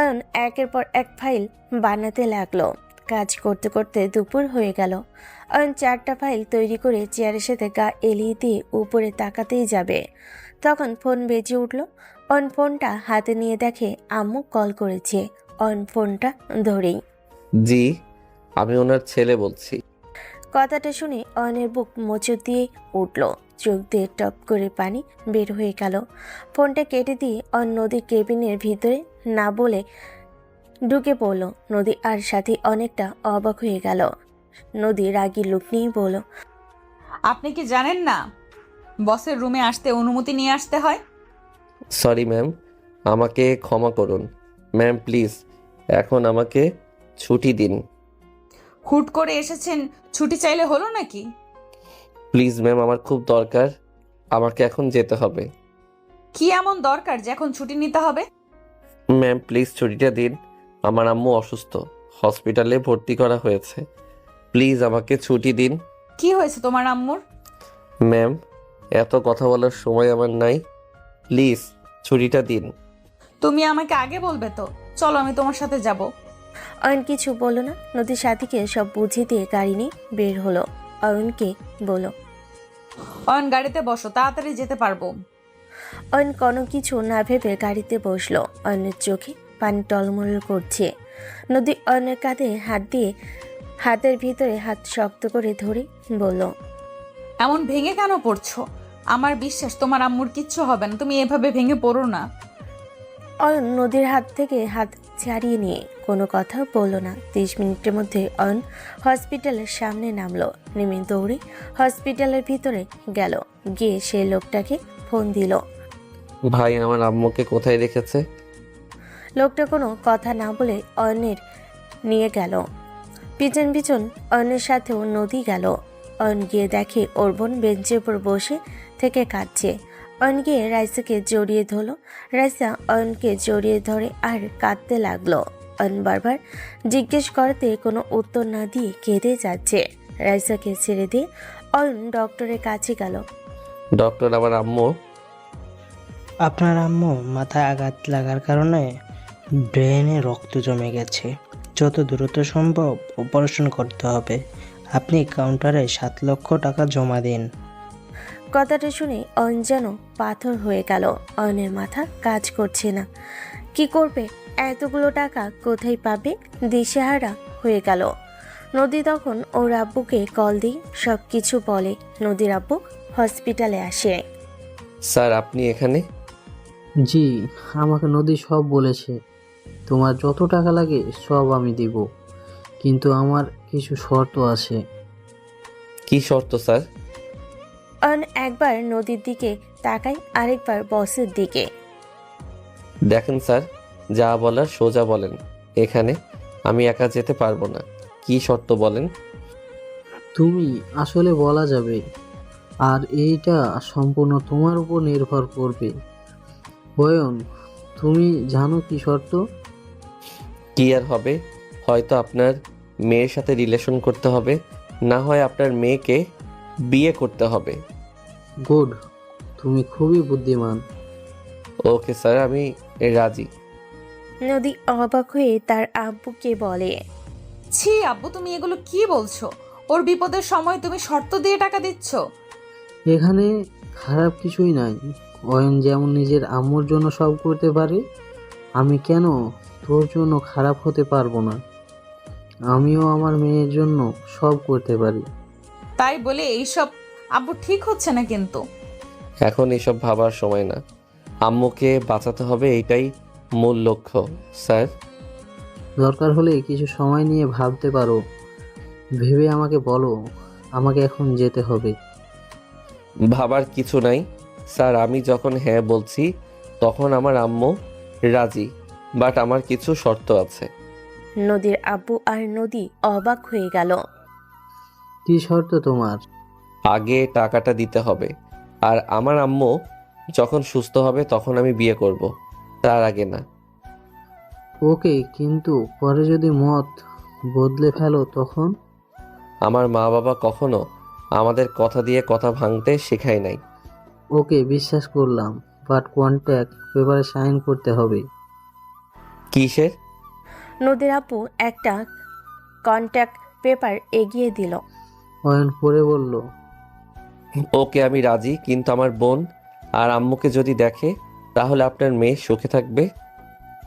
S2: অয়ন একের পর এক ফাইল বানাতে লাগলো। কাজ করতে করতে দুপুর হয়ে গেল। অয়ন 4টা ফাইল তৈরি করে চেয়ারের সাথে গা এলিয়ে দিয়ে উপরে তাকাতেই যাবে, তখন ফোন বেজে উঠল। অয়ন ফোনটা হাতে নিয়ে দেখে আম্মু কল করেছে। অয়ন ফোনটা ধরেই,
S1: জি, আমি ওনার ছেলে বলছি।
S2: কথাটা শুনে অয়নের বুক মোচড় দিয়ে উঠল, চোখ দিয়ে টপ করে পানি বের হয়ে গেল। ফোনটা কেটে দিয়ে অয়ন নদীর কেবিনের ভিতরে না বলে ঢুকে পড়ল। নদী আর সাথী অনেকটা অবাক হয়ে গেল। নদী রাগী লুক নিয়ে বলল,
S4: আপনি কি জানেন না বসের রুমে আসতে অনুমতি নিয়ে আসতে হয়?
S1: সরি ম্যাম, আমাকে ক্ষমা করুন। ম্যাম প্লিজ এখন আমাকে ছুটি দিন।
S4: হুট করে এসেছেন, ছুটি চাইলে হলো নাকি?
S1: প্লিজ ম্যাম, আমার খুব দরকার, আমাকে এখন যেতে হবে।
S4: কি এমন দরকার যে এখন ছুটি নিতে হবে?
S1: ম্যাম প্লিজ ছুটিটা দিন, আমার আম্মু অসুস্থ, হসপিটালে ভর্তি করা হয়েছে। প্লিজ আমাকে ছুটি দিন।
S4: কি হয়েছে তোমার আম্মুর?
S1: ম্যাম এত কথা বলার সময় আমার নাই, প্লিজ ছুটিটা দিন।
S4: তুমি আমাকে আগে বলবে তো, চলো আমি তোমার সাথে যাব।
S2: অয়ন কিছু বলল না। নদীর সাথীকে সব বুঝিয়ে দিয়ে গাড়ি নিয়ে বের হলো। অয়নকে বলল।
S4: অয়ন গাড়িতে বসো, তাড়াতাড়ি যেতে পারবো।
S2: অয়ন কোনো কিছু না ভেবে গাড়িতে বসলো। অয়নের চোখে পানি টলমল করছে। নদী অয়নের কাঁধে হাত দিয়ে হাতের ভিতরে হাত শক্ত করে ধরে বলল।
S4: এমন ভেঙে কেন পড়ছো? আমার বিশ্বাস তোমার আম্মুর কিচ্ছু হবে না, তুমি এভাবে ভেঙে পড়ো না।
S2: অয়ন নদীর হাত থেকে হাত ছাড়িয়ে নিয়ে কোনো কথা বলল না। 30 মিনিটের মধ্যে অয়ন হসপিটালের সামনে নামলো। নেমে দৌড়ে হসপিটালের ভিতরে গেল। গিয়ে সেই লোকটাকে ফোন দিল।
S1: ভাই আমার আম্মুকে কোথায় রেখেছে?
S2: লোকটা কোনো কথা না বলে অয়নের নিয়ে গেল। পিছন পিছন অয়নের সাথেও নদী গেল। অয়ন গিয়ে দেখে ওর বোন বেঞ্চের উপর বসে থেকে কাঁদছে। অয়ন গিয়ে রাইসাকে জড়িয়ে ধরলো। রাইসা অয়নকে জড়িয়ে ধরে আর কাঁদতে লাগলো। অয়ন বারবার জিজ্ঞেস করতে কোনো উত্তর না দিয়ে কেঁদে যাচ্ছে। রাইসাকে ছেড়ে দিয়ে অয়ন ডক্টরের কাছে গেল।
S1: ডক্টর, আমার আম্মু।
S9: আপনার আম্মু মাথায় আঘাত লাগার কারণে ব্রেনে রক্ত জমে গেছে। যত দ্রুত সম্ভব অপারেশন করতে হবে। আপনি কাউন্টারে 7 লক্ষ টাকা জমা দিন।
S2: কথাটা শুনে অয়ন যেন পাথর হয়ে গেল। অয়নের মাথা কাজ করছে না। কি করবে? এতগুলো টাকা কোথায় পাবে? দিশেহারা হয়ে গেল। নদী তখন ওর আব্বুকে কল দিয়ে সব কিছু বলে। নদীর আব্বু হসপিটালে আসে।
S1: স্যার আপনি এখানে?
S3: জি, আমাকে নদী সব বলেছে। তোমার যত টাকা লাগে সব আমি দিব, কিন্তু আমার কিছু শর্ত আছে।
S1: কি শর্ত স্যার?
S2: অয়ন একবার নদীর দিকে তাকায়, আরেকবার বসের দিকে।
S1: দেখেন স্যার, যা বলার সোজা বলেন। এখানে আমি একা যেতে পারবো না। কি শর্ত বলেন?
S3: তুমি আসলে বলা যাবে, আর এইটা সম্পূর্ণ তোমার উপর নির্ভর করবে। বয়ন, তুমি জানো কি শর্ত?
S1: কি আর হবে? হয়তো আপনার মেয়ের সাথে রিলেশন করতে হবে, না হয় আপনার মেয়েকে বিয়ে করতে হবে।
S3: গুড, তুমি খুবই বুদ্ধিমান।
S1: ওকে স্যার, আমি রাজি।
S2: নদী অবাক হয়ে তার আব্বুকে বলে।
S4: ছি আব্বু, তুমি এগুলো কি বলছো? ওর বিপদের সময় তুমি শর্ত দিয়ে টাকা দিচ্ছ?
S3: এখানে খারাপ কিছুই নাই। অয়ন যেমন নিজের আম্মুর জন্য সব করতে পারে, আমি কেন তোর জন্য খারাপ হতে পারবো না? আমিও আমার মেয়ের জন্য সব করতে পারি।
S4: তাই বলে এইসব আব্বু ঠিক হচ্ছে না কিন্তু।
S1: এখন এসব ভাবার সময় না। আম্মুকে বাঁচাতে হবে, এইটাই মূল লক্ষ্য স্যার।
S3: দরকার হলে কিছু সময় নিয়ে ভাবতে পারো। ভেবে আমাকে বলো। আমাকে এখন যেতে হবে।
S1: ভাবার কিছু নাই স্যার। আমি যখন হ্যাঁ বলছি তখন আমার আম্মু রাজি, বাট আমার কিছু শর্ত আছে।
S2: নদীর আব্বু আর নদী অবাক হয়ে গেল।
S3: কি শর্ত তোমার?
S1: আগে টাকাটা দিতে হবে, আর আমার আম্মু যখন সুস্থ হবে তখন আমি বিয়ে করব, তার আগে না।
S3: ওকে, কিন্তু পরে যদি মত বদলে ফেলো তখন?
S1: আমার মা বাবা কখনো আমাদের কথা দিয়ে কথা ভাঙতে শেখায় নাই।
S3: ওকে, বিশ্বাস করলাম, বাট কন্ট্যাক্ট পেপারে সাইন করতে হবে।
S1: কিসের?
S2: নদীর আব্বু একটা কন্ট্যাক্ট পেপার এগিয়ে দিল।
S3: অয়ন পরে বলল।
S1: ওকে আমি রাজি, কিন্তু আমার বোন আর আম্মুকে যদি দেখে তাহলে আপনার মেয়ে সুখে থাকবে।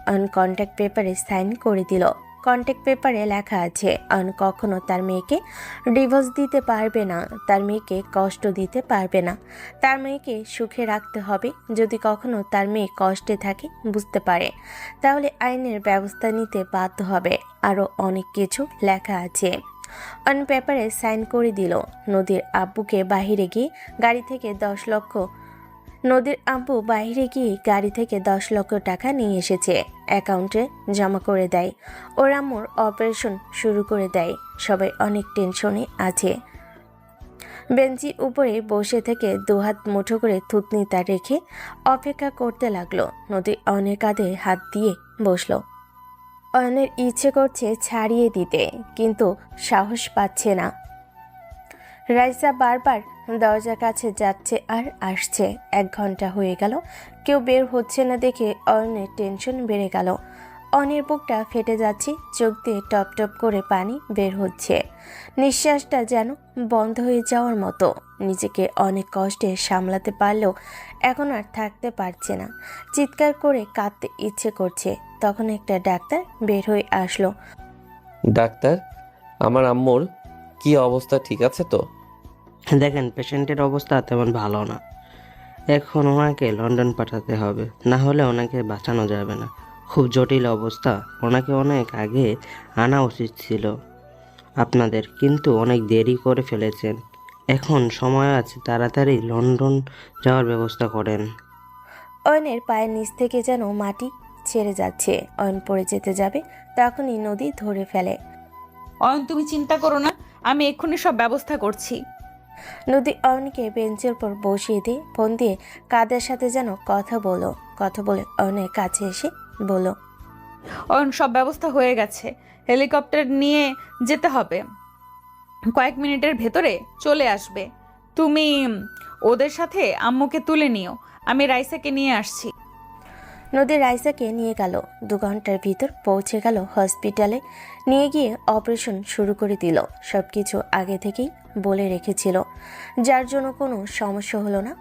S2: অয়ন কন্ট্যাক্ট পেপারে সাইন করে দিল। কন্ট্যাক্ট পেপারে লেখা আছে অয়ন কখনো তার মেয়েকে ডিভোর্স দিতে পারবে না, তার মেয়েকে কষ্ট দিতে পারবে না, তার মেয়েকে সুখে রাখতে হবে। যদি কখনো তার মেয়ে কষ্টে থাকে বুঝতে পারে, তাহলে আইনের ব্যবস্থা নিতে বাধ্য হবে। আরও অনেক কিছু লেখা আছে। অয়ন পেপারে সাইন করে দিল। নদীর আব্বু বাইরে গিয়ে গাড়ি থেকে 10 লক্ষ টাকা নিয়ে এসেছে। অ্যাকাউন্টে জমা করে দেয়। ওর আম্মুর অপারেশন শুরু করে দেয়। সবাই অনেক টেনশনে আছে। বেঞ্চি উপরে বসে থেকে 2 হাত মুঠো করে থুতনিটা রেখে অপেক্ষা করতে লাগলো। নদী অয়নের কাঁধে হাত দিয়ে বসলো। অয়নের ইচ্ছে করছে ছাড়িয়ে দিতে, কিন্তু সাহস পাচ্ছে না। রাইসা বারবার দরজার কাছে যাচ্ছে আর আসছে। 1 ঘন্টা হয়ে গেল, কেউ বের হচ্ছে না দেখে অয়নের টেনশন বেড়ে গেল। অনের বুকটা ফেটে যাচ্ছে, চোখ দিয়ে টপ টপ করে পানি বের হচ্ছে, নিঃশ্বাসটা যেন বন্ধ হয়ে যাওয়ার মতো। নিজেকে অনেক কষ্টে সামলাতে পারলেও এখন আর থাকতে পারছে না, চিৎকার করে কাঁদতে ইচ্ছে করছে। তখন একটা ডাক্তার বের হয়ে আসলো।
S1: ডাক্তার, আমার আম্মুর কি অবস্থা, ঠিক আছে তো?
S9: দেখেন, পেশেন্টের অবস্থা তেমন ভালো না। এখন ওনাকে লন্ডন পাঠাতে হবে, না হলে ওনাকে বাঁচানো যাবে না। খুব জটিল অবস্থা। ওনাকে অনেক আগে আনা উচিত ছিল আপনাদের, কিন্তু অনেক দেরি করে ফেলেছেন। এখন সময় আছে, তাড়াতাড়ি লন্ডন যাওয়ার ব্যবস্থা করেন।
S2: অয়নের পায়ের নিচ থেকে যেন মাটি ছেড়ে যাচ্ছে। অয়ন পড়ে যেতে যাবে, তখনই নদী ধরে ফেলে।
S4: অয়ন, তুমি চিন্তা করো না, আমি এক্ষুনি সব ব্যবস্থা করছি।
S2: নদী অয়নকে বেঞ্চের পর বসিয়ে দিয়ে ফোন দিয়ে কাদের সাথে যেন কথা বলে অয়নের কাছে এসে বলল,
S4: অয়ন, সব ব্যবস্থা হয়ে গেছে। হেলিকপ্টার নিয়ে যেতে হবে, কয়েক মিনিটের ভেতরে চলে আসবে। তুমি ওদের সাথে আম্মুকে তুলে নিও, আমি রাইসাকে নিয়ে আসছি।
S2: নদী রাইসাকে নিয়ে গেল। 2 ঘন্টার ভিতর পৌঁছে গেল হসপিটালে। নিয়ে গিয়ে অপারেশন শুরু করে দিল। সবকিছু আগে থেকেই বলে রেখেছিল, যার জন্য কোনো সমস্যা হলো না।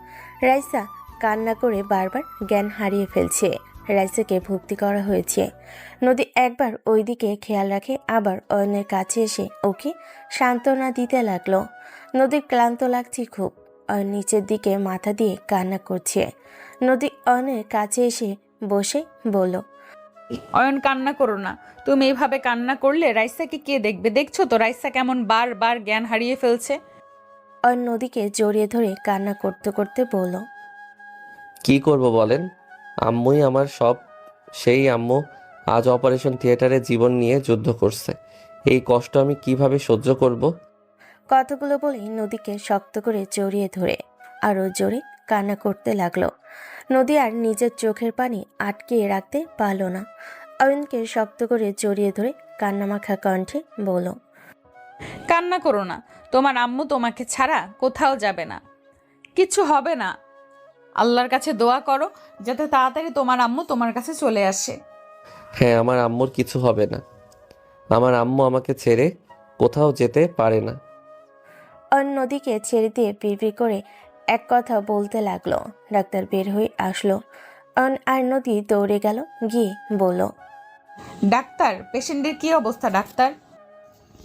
S2: রাইসা কান্না করে বারবার জ্ঞান হারিয়ে ফেলছে। রাইসাকে ভর্তি করা হয়েছে। নদী একবার ওইদিকে খেয়াল রাখে, আবার অয়নের কাছে এসে ওকে সান্ত্বনা দিতে লাগলো। নদীর ক্লান্ত লাগছে খুব। অয়ন নিচের দিকে মাথা দিয়ে কান্না করছে। নদী অয়নের কাছে এসে বসে বলল,
S4: অয়ন, কান্না করো না। তুমি এভাবে কান্না করলে রাইসাকে কে দেখবে? দেখছো তো রাইসা কেমন বারবার জ্ঞান হারিয়ে ফেলছে।
S2: অয়ন নদীকে জড়িয়ে ধরে কান্না করতে করতে বলল,
S1: কি করব বলেন? আম্মুই আমার সব। সেই আম্মু আজ অপারেশন থিয়েটারে জীবন নিয়ে যুদ্ধ করছে। এই কষ্ট আমি কিভাবে সহ্য করব?
S2: কথাগুলো বলেই নদীকে শক্ত করে জড়িয়ে ধরে আরো জোরে কান্না করতে লাগলো। নদী আর নিজের চোখের পানি আটকিয়ে রাখতে পারল না। অয়নকে শক্ত করে জড়িয়ে ধরে কান্নামাখা কণ্ঠে বলল,
S4: কান্না করো না, তোমার আম্মু তোমাকে ছাড়া কোথাও যাবে না, কিচ্ছু হবে না। আল্লাহর কাছে দোয়া করো যাতে তাড়াতাড়ি তোমার আম্মু তোমার কাছে চলে আসে।
S1: হ্যাঁ, আমার আম্মুর কিছু হবে না। আমার আম্মু আমাকে ছেড়ে কোথাও যেতে পারে না।
S2: অয়ন নদীকে ছেড়ে দিয়ে বিড়বিড় করে এক কথা বলতে লাগলো। ডাক্তার বের হয়ে আসলো। অয়ন আর নদী দৌড়ে গেল, গিয়ে বলল,
S4: ডাক্তার, পেশেন্টের কি অবস্থা ডাক্তার?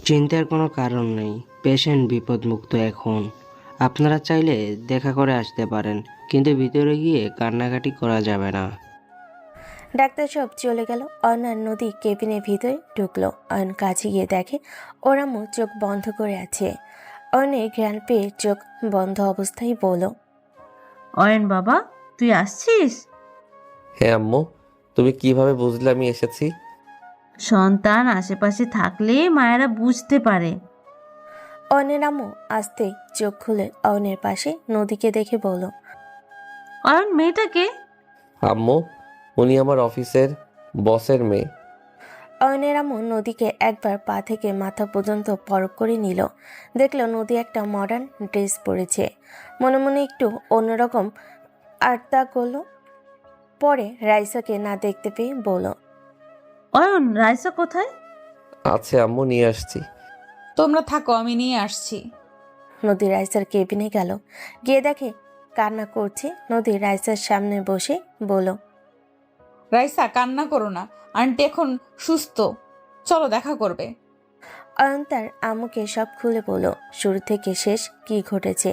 S9: চিন্তার কোনো কারণ নেই, পেশেন্ট বিপদমুক্ত এখন। আপনারা চাইলে দেখা করে আসতে পারেন, কিন্তু ভিতরে গিয়ে কান্নাকাটি করা যাবে না।
S2: ডাক্তার সব চলে গেল। অয়ন আর নদী কেবিনের ভিতরে ঢুকলো। অয়ন কাছে গিয়ে দেখে ওর আম্মু চোখ বন্ধ করে আছে। অয়নের ঘ্রাণ পেয়ে চোখ বন্ধ অবস্থায় বলল,
S7: অয়ন বাবা, তুই আসছিস?
S1: হ্যাঁ আম্মু, তুমি কিভাবে বুঝলে আমি এসেছি?
S7: সন্তান আশেপাশে থাকলে মায়েরা বুঝতে পারে।
S2: অয়নের আম্মু আস্তে চোখ খুলে অয়নের পাশে নদীকে দেখে বলল,
S7: অয়ন, মেয়েটাকে?
S1: আম্মু, উনি আমার অফিসের বসের মেয়ে।
S2: অয়নের আম্মু নদীকে একবার পা থেকে মাথা পর্যন্ত পরখ করে নিল। দেখলো নদী একটা মডার্ন ড্রেস পরেছে। মনে মনে একটু অন্যরকম আর্তা করলো। পরে রাইসাকে না দেখতে পেয়ে বলল,
S7: অয়ন, রাইসা কোথায়?
S1: আছে আম্মু, নিয়ে আসছি।
S4: তোমরা থাকো, আমি নিয়ে আসছি।
S2: নদী রাইসার কেবিনে গেল। গিয়ে দেখে কান্না করছে। নদী রাইসার সামনে বসে বলল,
S4: রাইসা, কান্না করো না, আন্টি এখন সুস্থ, চলো দেখা করবে।
S2: অয়ন তার আম্মুকে সব খুলে বলল, শুরু থেকে শেষ কি ঘটেছে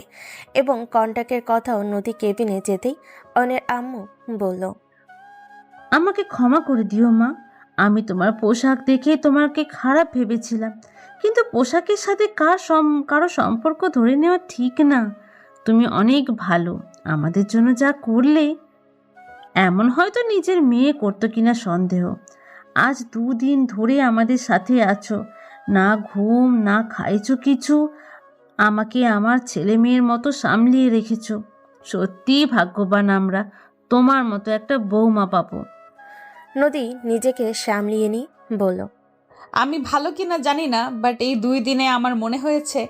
S2: এবং কন্টাক্টের কথাও। নদী কেবিনে যেতেই অয়নের আম্মু বলল,
S7: আমাকে ক্ষমা করে দিও মা, আমি তোমার পোশাক দেখে তোমাকে খারাপ ভেবেছিলাম, কিন্তু পোশাকের সাথে কারো সম্পর্ক ধরে নেওয়া ঠিক না। তুমি অনেক ভালো, আমাদের জন্য যা করলে। এমন হয়তো নিজের মেয়ে করতো কিনা সন্দেহ। আজ 2 দিন ধরে আমাদের সাথে আছো, না ঘুম না খাইছো কিছু, আমাকে আমার ছেলে মেয়ের মতো সামলিয়ে রেখেছো। সত্যিই ভাগ্যবান আমরা, তোমার মতো একটা বৌমা পাবো।
S2: নদী নিজেকে সামলিয়ে নিয়ে বলল,
S4: আমি ভালো কিনা জানি না, বাট এই 2 দিনে আমার মনে হয়েছে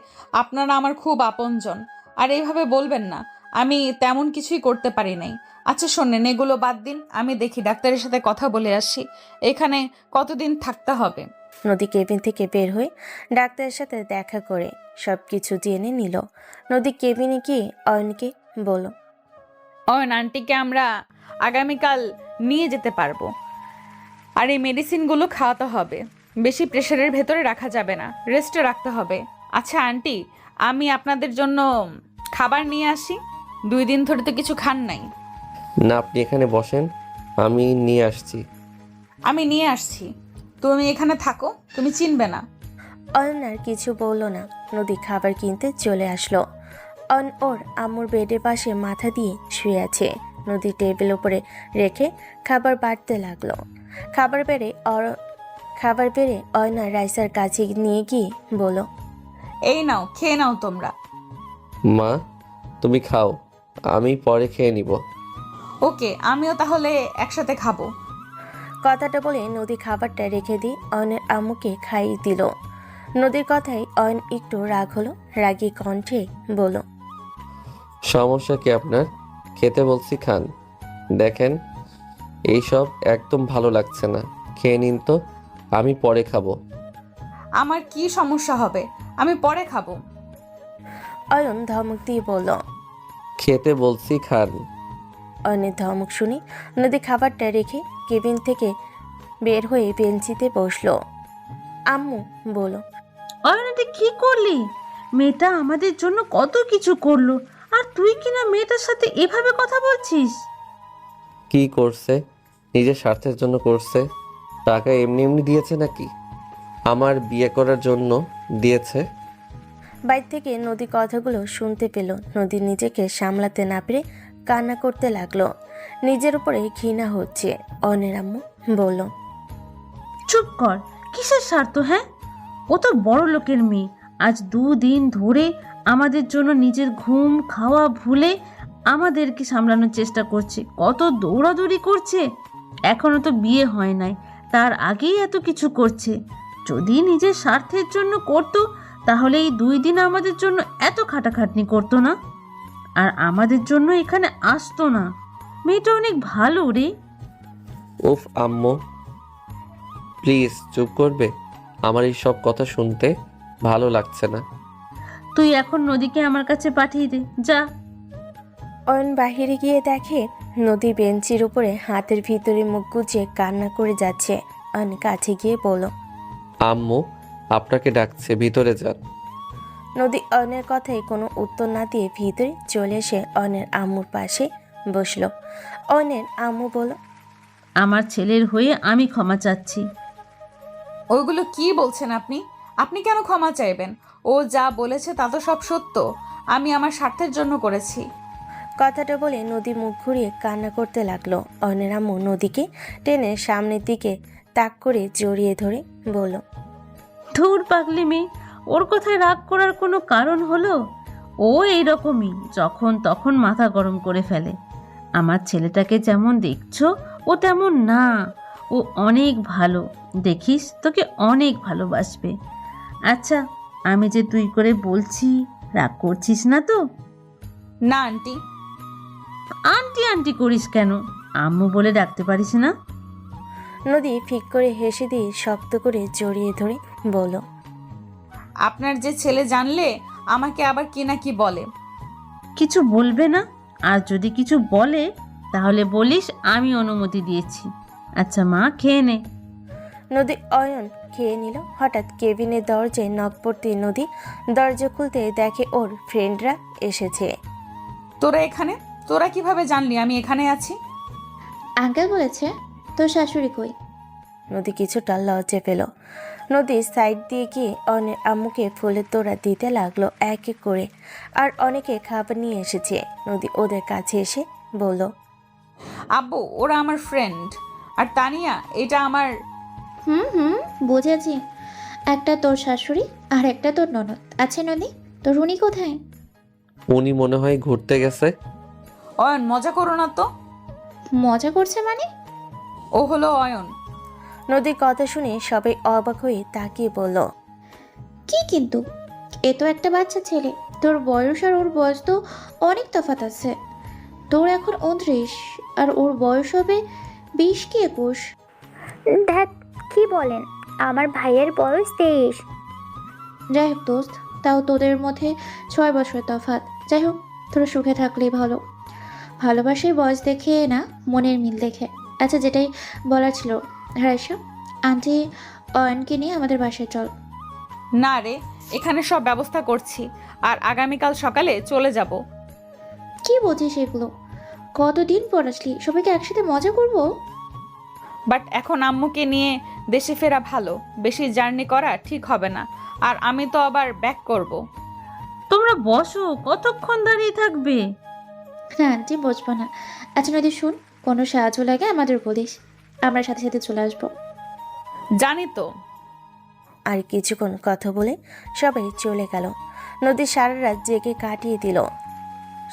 S4: আপনারা আমার খুব আপনজন। আর এইভাবে বলবেন না, আমি তেমন কিছুই করতে পারি নাই। আচ্ছা শোনেন, এগুলো বাদ দিন, আমি দেখি ডাক্তারের সাথে কথা বলে আসি এখানে কতদিন থাকতে হবে।
S2: নদী কেবিন থেকে বের হয়ে ডাক্তারের সাথে দেখা করে সব কিছু জেনে নিল। নদী কেবিনে গিয়ে অয়নকে বলল,
S4: অয়ন আন্টিকে আমরা আগামীকাল নিয়ে যেতে পারবো, আর এই মেডিসিনগুলো খাওয়াতে হবে। বেশি প্রেশারের ভেতরে রাখা যাবে না, রেস্টে রাখতে হবে। আচ্ছা আন্টি, আমি আপনাদের জন্য খাবার নিয়ে আসি। 2 দিন ধরে তো কিছু খান নাই।
S1: না, আপনি এখানে বসেন, আমি নিয়ে আসছি।
S4: আমি নিয়ে আসছি, তুমি এখানে থাকো, তুমি চিনবে না।
S2: অয়ন আর কিছু বলল না। নদী খাবার কিনতে চলে আসলো। অয়ন ওর আম্মুর বেডের পাশে মাথা দিয়ে শুয়ে আছে। নদী টেবিল উপরে রেখে খাবার বাড়তে লাগলো। খাবার বেড়ে অয়ন আর রাইসার কাছে নিয়ে গিয়ে বলল,
S4: এই নাও, খেয়ে নাও তোমরা।
S1: মা, তুমি খাও, আমি পরে খেয়ে নিব।
S4: ওকে, আমিও তাহলে একসাথে খাবো।
S2: কথাটা বলে নদী খাবারটা রেখে দিয়ে অয়নের আম্মুকে খাইয়ে দিল। নদীর কথায় অয়ন একটু রাগ হলো। রাগী কণ্ঠে বলল,
S1: সমস্যা কি আপনার? খেতে বলছি খান। দেখেন, এইসব একদম ভালো লাগছে না, খেয়ে নিন তো, আমি পরে খাবো।
S4: আমার কি সমস্যা হবে? আমি পরে খাবো।
S2: অয়ন ধমক দিয়ে বলল।
S1: খেতে বলছি খান।
S2: অয়নের ধমক শুনে নদী খাবারটা রেখে কেবিন থেকে বের হয়ে বেঞ্চিতে বসলো। আম্মু বলল,
S7: অয়ন এটা কি করলি? মেয়েটা আমাদের জন্য কত কিছু করলো, আর তুই কিনা মেয়েটার সাথে এভাবে কথা বলছিস?
S1: কি করছে? নিজের স্বার্থের জন্য করছে। টাকা এমনি এমনি দিয়েছে নাকি? আমার বিয়ে করার জন্য দিয়েছে।
S2: বাইরে থেকে নদী কথাগুলো শুনতে পেল। নদী নিজেকে সামলাতে না পেরে কান্না করতে লাগলো। নিজের উপরে ঘৃণা হচ্ছে। অয়নের আম্মু বলল,
S7: চুপ কর, কিসের স্বার্থ? হ্যাঁ, ও তো বড় লোকের মেয়ে। আজ 2 দিন ধরে আমাদের জন্য নিজের ঘুম খাওয়া ভুলে আমাদেরকে সামলানোর চেষ্টা করছে, কত দৌড়াদৌড়ি করছে। এখনো তো বিয়ে হয় নাই, তার আগেই এত কিছু করছে। যদি নিজের স্বার্থের জন্য করতো তাহলে এই 2 দিন আমাদের জন্য এত খাটাখাটনি করতো না, আর আমাদের জন্য এখানে আসতো না। মেয়েটা অনেক ভালো রে।
S1: উফ আম্মু, প্লিজ চুপ করবে? আমার এই সব কথা শুনতে ভালো লাগছে না।
S7: তুই এখন নদীকে আমার কাছে পাঠিয়ে দে, যা।
S2: অয়ন বাহিরে গিয়ে দেখে নদী বেঞ্চির উপরে হাতের ভিতরে মুখ গুজে কান্না করে যাচ্ছে। অয়ন কাছে গিয়ে বলল,
S1: আম্মু আপনাকে ডাকছে, ভিতরে যান।
S2: নদী অয়নের কথায় কোনো উত্তর না দিয়ে ভিতরে চলে এসে অয়নের আম্মুর পাশে বসলো। অয়নের আম্মু বলল,
S7: আমার ছেলের হয়ে আমি ক্ষমা চাচ্ছি।
S4: ওইগুলো কি বলছেন আপনি? আপনি কেন ক্ষমা চাইবেন? ও যা বলেছে তা তো সব সত্য। আমি আমার স্বার্থের জন্য করেছি।
S2: কথাটা বলে নদী মুখ ঘুরিয়ে কান্না করতে লাগলো। অয়নের আম্মু নদীকে টেনে সামনের দিকে তাক করে জড়িয়ে ধরে বলল,
S7: ধুর পাগলি মেয়ে, ওর কথায় রাগ করার কোনো কারণ হলো? ও এইরকমই, যখন তখন মাথা গরম করে ফেলে। আমার ছেলেটাকে যেমন দেখছো ও তেমন না, ও অনেক ভালো। দেখিস, তোকে অনেক ভালোবাসবে। আচ্ছা, আমি যে তুই করে বলছি, রাগ করছিস না তো?
S4: না আন্টি।
S7: আন্টি আন্টি করিস কেন? আম্মু বলে ডাকতে পারিস না?
S2: নদী ফিক করে হেসে দিয়ে শক্ত করে জড়িয়ে ধরে বলল,
S4: আপনার যে ছেলে জানলে আমাকে আবার কি না কি বলে।
S7: কিছু বলবে না? আর যদি কিছু বলে তাহলে বলিস আমি অনুমতি দিয়েছি। আচ্ছা মা, খেয়ে নে।
S2: নদী অয়ন খেয়ে নিল। হঠাৎ কেবিনের দরজায় নক পড়তে নদী দরজা খুলতে দেখে ওর ফ্রেন্ডরা এসেছে।
S4: তোরা এখানে? তোরা কিভাবে জানলি আমি এখানে আছি?
S10: আঙ্কেল বলেছে। তোর শাশুড়ি কই?
S2: নদী কিছুটা লজ্জা পেল। নদী সাইড দিয়ে গিয়ে অনেক আম্মুকে ফুলের তোড়া দিতে লাগলো এক এক করে। আর অনেকে খাবার নিয়ে এসেছে। নদী ওদের কাছে এসে বলল,
S4: আব্বু, ওরা আমার ফ্রেন্ড। আর তানিয়া, এটা আমার।
S10: হুম, বুঝেছি। একটা তোর শাশুড়ি আর একটা তোর ননদ। আচ্ছা নদী, তোর উনি কোথায়?
S1: উনি মনে হয় ঘুরতে গেছে।
S4: অয়ন, মজা করো না তো।
S10: মজা করছে মানে?
S4: ও হলো অয়ন।
S2: নদীর কথা শুনে সবাই অবাক হয়ে তাকিয়ে বলল,
S10: কি কিন্তু? এ তো একটা বাচ্চা ছেলে। তোর বয়স আর ওর বয়স তো অনেক তফাৎ আছে। তোর এখন 29 আর ওর বয়স হবে 20 কি 21।
S8: ধ্যাত, কি বলেন? আমার ভাইয়ের বয়স 23।
S10: যাই হোক দোস্ত, তাও তোদের মধ্যে 6 বছর তফাৎ। যাই হোক, তোরা সুখে থাকলেই ভালো। ভালোবাসার বয়স দেখে না, মনের মিল দেখে। আচ্ছা, যেটাই বলার ছিল, রাইসা আন্টি অয়নকে নিয়ে আমাদের বাসায় চল।
S4: না রে, এখানে সব ব্যবস্থা করছি, আর আগামীকাল সকালে চলে যাব।
S10: কি বলছিস এগুলো? কতদিন পর আসলি, সবাইকে একসাথে মজা করব।
S4: বাট এখন আম্মুকে নিয়ে দেশে ফেরা ভালো, বেশি জার্নি করা ঠিক হবে না। আর আমি তো আবার ব্যাক করব।
S7: তোমরা বসো, কতক্ষণ দাঁড়িয়ে থাকবে?
S10: না আন্টি, বসবো না। আচ্ছা নদী শুন, কোনো সাহায্য লাগে আমাদের বলিস, আমরা সাথে সাথে চলে আসবো।
S4: জানি তো।
S2: আর কিছুক্ষণ কথা বলে সবাই চলে গেল। নদী সারা রাত জেগে কাটিয়ে দিল।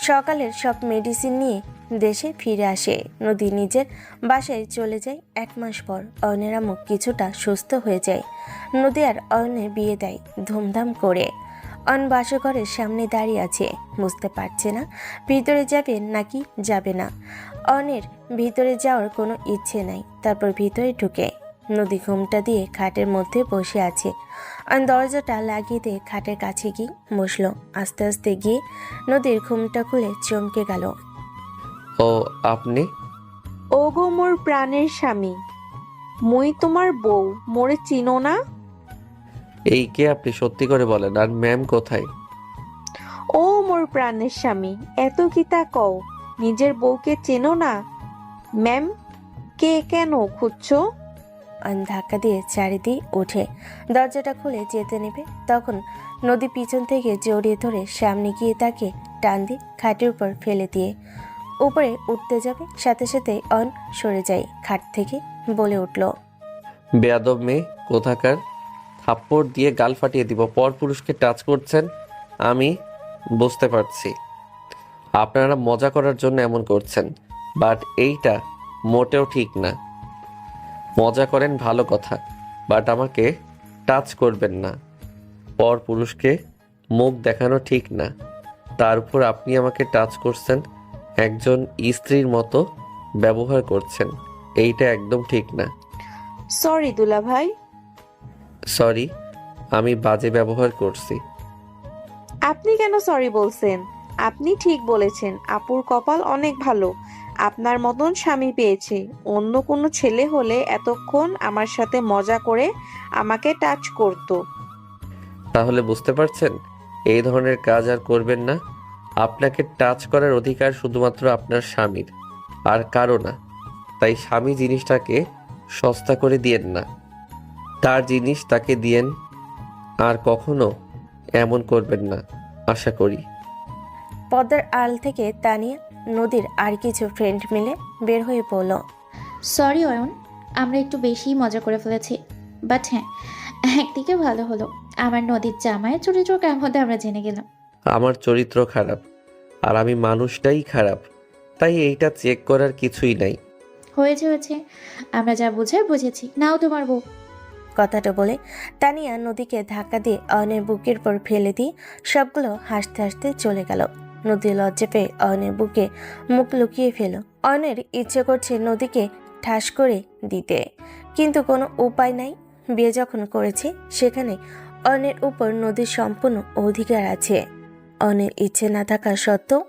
S2: সকালের সব মেডিসিন নিয়ে দেশে ফিরে আসে। নদী নিজের বাসায় চলে যায় 1 মাস পর। অয়নের আম্মু কিছুটা সুস্থ হয়ে যায়। নদী আর অয়নের বিয়ে দেয় ধুমধাম করে। অয়ন বাসঘরের সামনে দাঁড়িয়ে আছে, বুঝতে পারছে না ভিতরে যাবে নাকি যাবে না। অয়নের ভিতরে যাওয়ার কোনো ইচ্ছে নাই। তারপর ভিতরে ঢুকে নদী ঘুমটা দিয়ে খাটের মধ্যে বসে আছে। অয়ন দরজাটা লাগিয়ে দিয়ে খাটের কাছে গিয়ে বসলো। আস্তে আস্তে গিয়ে নদীর ঘুমটা খুলে চমকে গেল।
S1: ও আপনি?
S11: ওগো মোর প্রাণের স্বামী, মুই তোমার বউ, মোরে চিনো না?
S1: এই কে আপনি, সত্যি করে বলেন। আর ম্যাম কোথায়?
S11: ও মোর প্রাণের স্বামী, এত কিতা কও, নিজের বউকে চেনো না? ম্যাম কে, কেন খুঁজছো?
S2: অয়ন ধাক্কা দিয়ে চারিদিকে উঠে দরজাটা খুলে যেতে নেবে, তখন নদী পিছন থেকে জড়িয়ে ধরে সামনে গিয়ে তাকে টান দিয়ে খাটের উপর ফেলে দিয়ে উপরে উঠতে যাবে, সাথে সাথে অয়ন সরে যায় খাট থেকে, বলে উঠল,
S1: বেয়াদব মেয়ে কোথাকার, থাপ্পড় দিয়ে গাল ফাটিয়ে দিব। পর পুরুষকে টাচ করছেন, আমি বুঝতে পারছি আপনারা মজা করার জন্য এমন করছেন, বাট এইটা মোটেও ঠিক না। মজা করেন ভালো কথা, বাট আমাকে টাচ করবেন না। পর পুরুষকে মুখ দেখানো ঠিক না। তার উপর আপনি আমাকে টাচ করছেন, একজন স্ত্রীর মতো ব্যবহার করছেন, এইটা একদম ঠিক না।
S11: সরি দুলা ভাই।
S1: সরি, আমি বাজে ব্যবহার করছি।
S11: আপনি কেন সরি বলছেন? আপনি ঠিক বলেছেন, আপুর কপাল অনেক ভালো, আপনার মতন স্বামী পেয়েছে। অন্য কোনো ছেলে হলে এতক্ষণ আমার সাথে মজা করে আমাকে টাচ করতো।
S1: তাহলে বুঝতে পারছেন, এই ধরনের কাজ আর করবেন না। আপনাকে টাচ করার অধিকার শুধুমাত্র আপনার স্বামীর, আর কারো না। তাই স্বামী জিনিসটাকে সস্তা করে দিয়েন না, তার জিনিস তাকে দিয়েন। আর কখনো এমন করবেন না আশা করি।
S2: পদ্মার আল থেকে তানিয়া, নদীর আর কিছু ফ্রেন্ড মিলে বের হয়ে পড়ল।
S10: সরি অয়ন, আমরা একটু বেশিই মজা করে ফেলেছি। বাট হ্যাঁ, একদিকে ভালো হলো, আমার নদীর জামাইয়ের চরিত্র কেমন আমরা জেনে গেলাম।
S1: আমার চরিত্র খারাপ আর আমি মানুষটাই খারাপ, তাই এইটা চেক করার কিছুই নাই।
S10: হয়েছে হয়েছে, আমরা যা বোঝার বুঝেছি, নাও তোমার বউ।
S2: কথাটা বলে তানিয়া নদীকে ধাক্কা দিয়ে অয়নের বুকের পর ফেলে দিয়ে সবগুলো হাসতে হাসতে চলে গেল। নদী লজ্জা পেয়ে অয়নের বুকে মুখ লুকিয়ে ফেল। অয়নের ইচ্ছে করছে নদীকে ঠাস করে দিতে, কিন্তু কোনো উপায় নাই। বিয়ে যখন করেছে সেখানে অয়নের উপর নদীর সম্পূর্ণ অধিকার আছে। অয়নের ইচ্ছে না থাকা সত্ত্বেও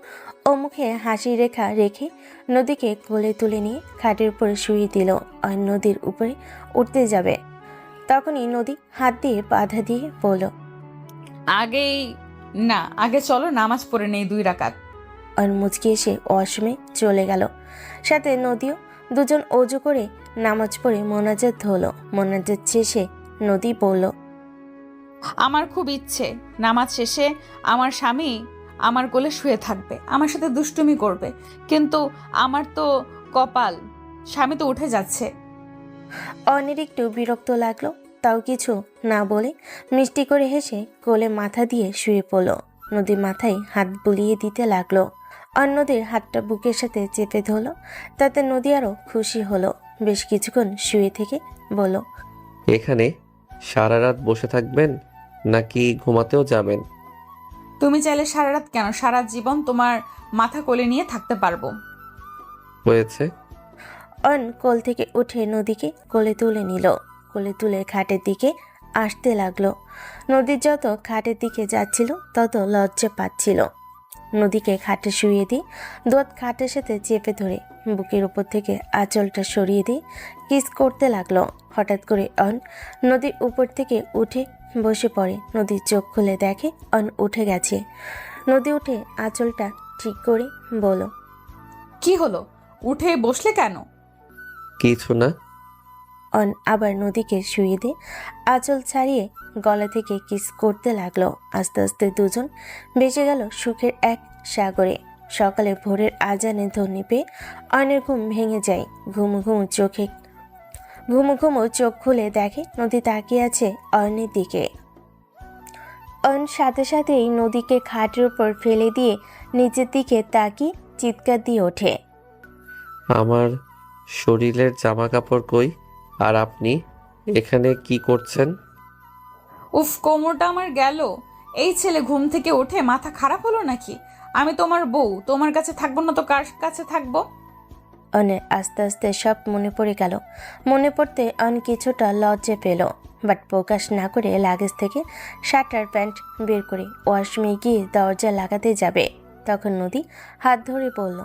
S2: ও মুখে হাসি রেখা রেখে নদীকে কোলে তুলে নিয়ে খাটের উপরে শুয়ে দিল। অয়ন নদীর উপরে উঠতে যাবে, তখনই নদী হাত দিয়ে বাধা দিয়ে বলল,
S4: আগে চলো নামাজ পড়ে নেই 2 রাকাত।
S2: অয়ন মুচকি এসে ওয়াশরুমে চলে গেল। সাথে নদীও। দুজন অজু করে নামাজ পড়ে মোনাজাত হলো। মোনাজাত শেষে নদী বলল,
S4: আমার খুব ইচ্ছে নামাজ শেষে আমার স্বামী আমার কোলে শুয়ে থাকবে, আমার সাথে দুষ্টুমি করবে, কিন্তু আমার তো কপাল, স্বামী তো উঠে যাচ্ছে।
S2: অয়নের একটু বিরক্ত লাগলো, তাও কিছু না বলে মিষ্টি করে হেসে কোলে মাথা দিয়ে শুয়ে পড়ল। নদী মাথায় হাত বুলিয়ে দিতে লাগলো। অয়ন নদীর হাতটা বুকের সাথে চেপে ধরল, তাতে নদী আরো খুশি হলো। বেশ কিছুক্ষণ শুয়ে থেকে বলল,
S1: এখানে সারা রাত বসে থাকবেন নাকি ঘুমাতেও যাবেন?
S4: তুমি চাইলে সারা রাত কেন, সারা জীবন তোমার মাথা কোলে নিয়ে থাকতে পারবো।
S1: হয়েছে।
S2: অয়ন কোল থেকে উঠে নদীকে কোলে তুলে নিল। কোলে তুলে খাটের দিকে আসতে লাগলো। নদীর যত খাটের দিকে যাচ্ছিল তত লজ্জা পাচ্ছিল। নদীকে খাটে শুইয়ে দিই, দোয়াত খাটের সাথে চেপে ধরে বুকের উপর থেকে আঁচলটা সরিয়ে দিয়ে কিস করতে লাগলো। হঠাৎ করে অয়ন নদীর উপর থেকে উঠে বসে পড়ে। নদীর চোখ খুলে দেখে অয়ন উঠে গেছে। নদী উঠে আঁচলটা ঠিক করে বলো,
S4: কি হলো, উঠে বসলে কেন?
S1: কিছু না।
S2: অয়ন আবার নদীকে শুয়ে দিয়ে আঁচল ছাড়িয়ে গলা থেকে কিস করতে লাগলো। আস্তে আস্তে দুজন বেঁচে গেল সুখের এক সাগরে। সকালে ভোরের আজানে ধ্বনি পেয়ে অয়নের ঘুম ভেঙে যায়। ঘুমু ঘুমু চোখ খুলে দেখে নদী তাকিয়ে আছে অয়নের দিকে। অয়ন সাথে সাথেই নদীকে খাটের উপর ফেলে দিয়ে নিচের দিকে তাকিয়ে চিৎকার দিয়ে ওঠে,
S1: আমার শরীরের জামা কাপড় কই? আর আপনি এখানে কি করছেন?
S4: উফ, কোমরটা আমার গেল। এই ছেলে ঘুম থেকে উঠে মাথা খারাপ হলো নাকি? আমি তোমার বউ, তোমার কাছে থাকবো না তো কার কাছে থাকবো?
S2: অয়নের আস্তে আস্তে সব মনে পড়ে গেল। মনে পড়তে অয়ন কিছুটা লজ্জা পেল, বাট প্রকাশ না করে লাগেজ থেকে শার্ট আর প্যান্ট বের করে ওয়াশরুমে গিয়ে দরজা লাগাতে যাবে। তখন নদী হাত ধরে বলল,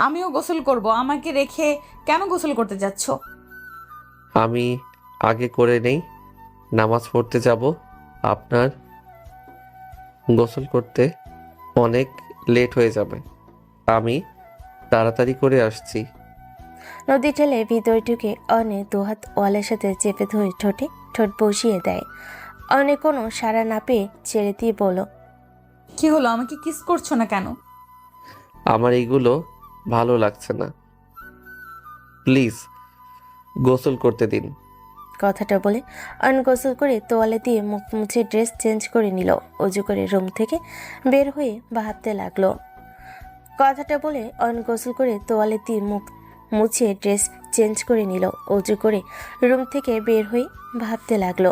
S4: আমিও গোসল করব, আমাকে রেখে কেন গোসল করতে যাচ্ছ?
S1: আমি আগে করে নেই, নামাজ পড়তে যাব। আপনার গোসল করতে অনেক লেট হয়ে যাবে, আমি তাড়াতাড়ি করে আসছি।
S2: নদী ঠেলে ভিতরে ঢুকে অয়নের দুহাত ওয়ালের সাথে চেপে ধরে ঠোঁটে ঠোঁট বসিয়ে দেয়। অয়নে কোনো সাড়া না পেয়ে ছেড়ে দিয়ে বলল,
S4: কি হলো, আমাকে কিস করছো না কেন?
S1: আমার এইগুলো ভালো লাগছে না, প্লিজ গোসল করতে দিন।
S2: কথাটা বলে অয়ন গোসল করে তোয়ালে দিয়ে মুখ মুছে ড্রেস চেঞ্জ করে নিল। অজু করে রুম থেকে বের হয়ে ভাবতে লাগলো। কথাটা বলে অয়ন গোসল করে তোয়ালে দিয়ে মুখ মুছে ড্রেস চেঞ্জ করে নিল। অজু করে রুম থেকে বের হয়ে ভাবতে লাগলো।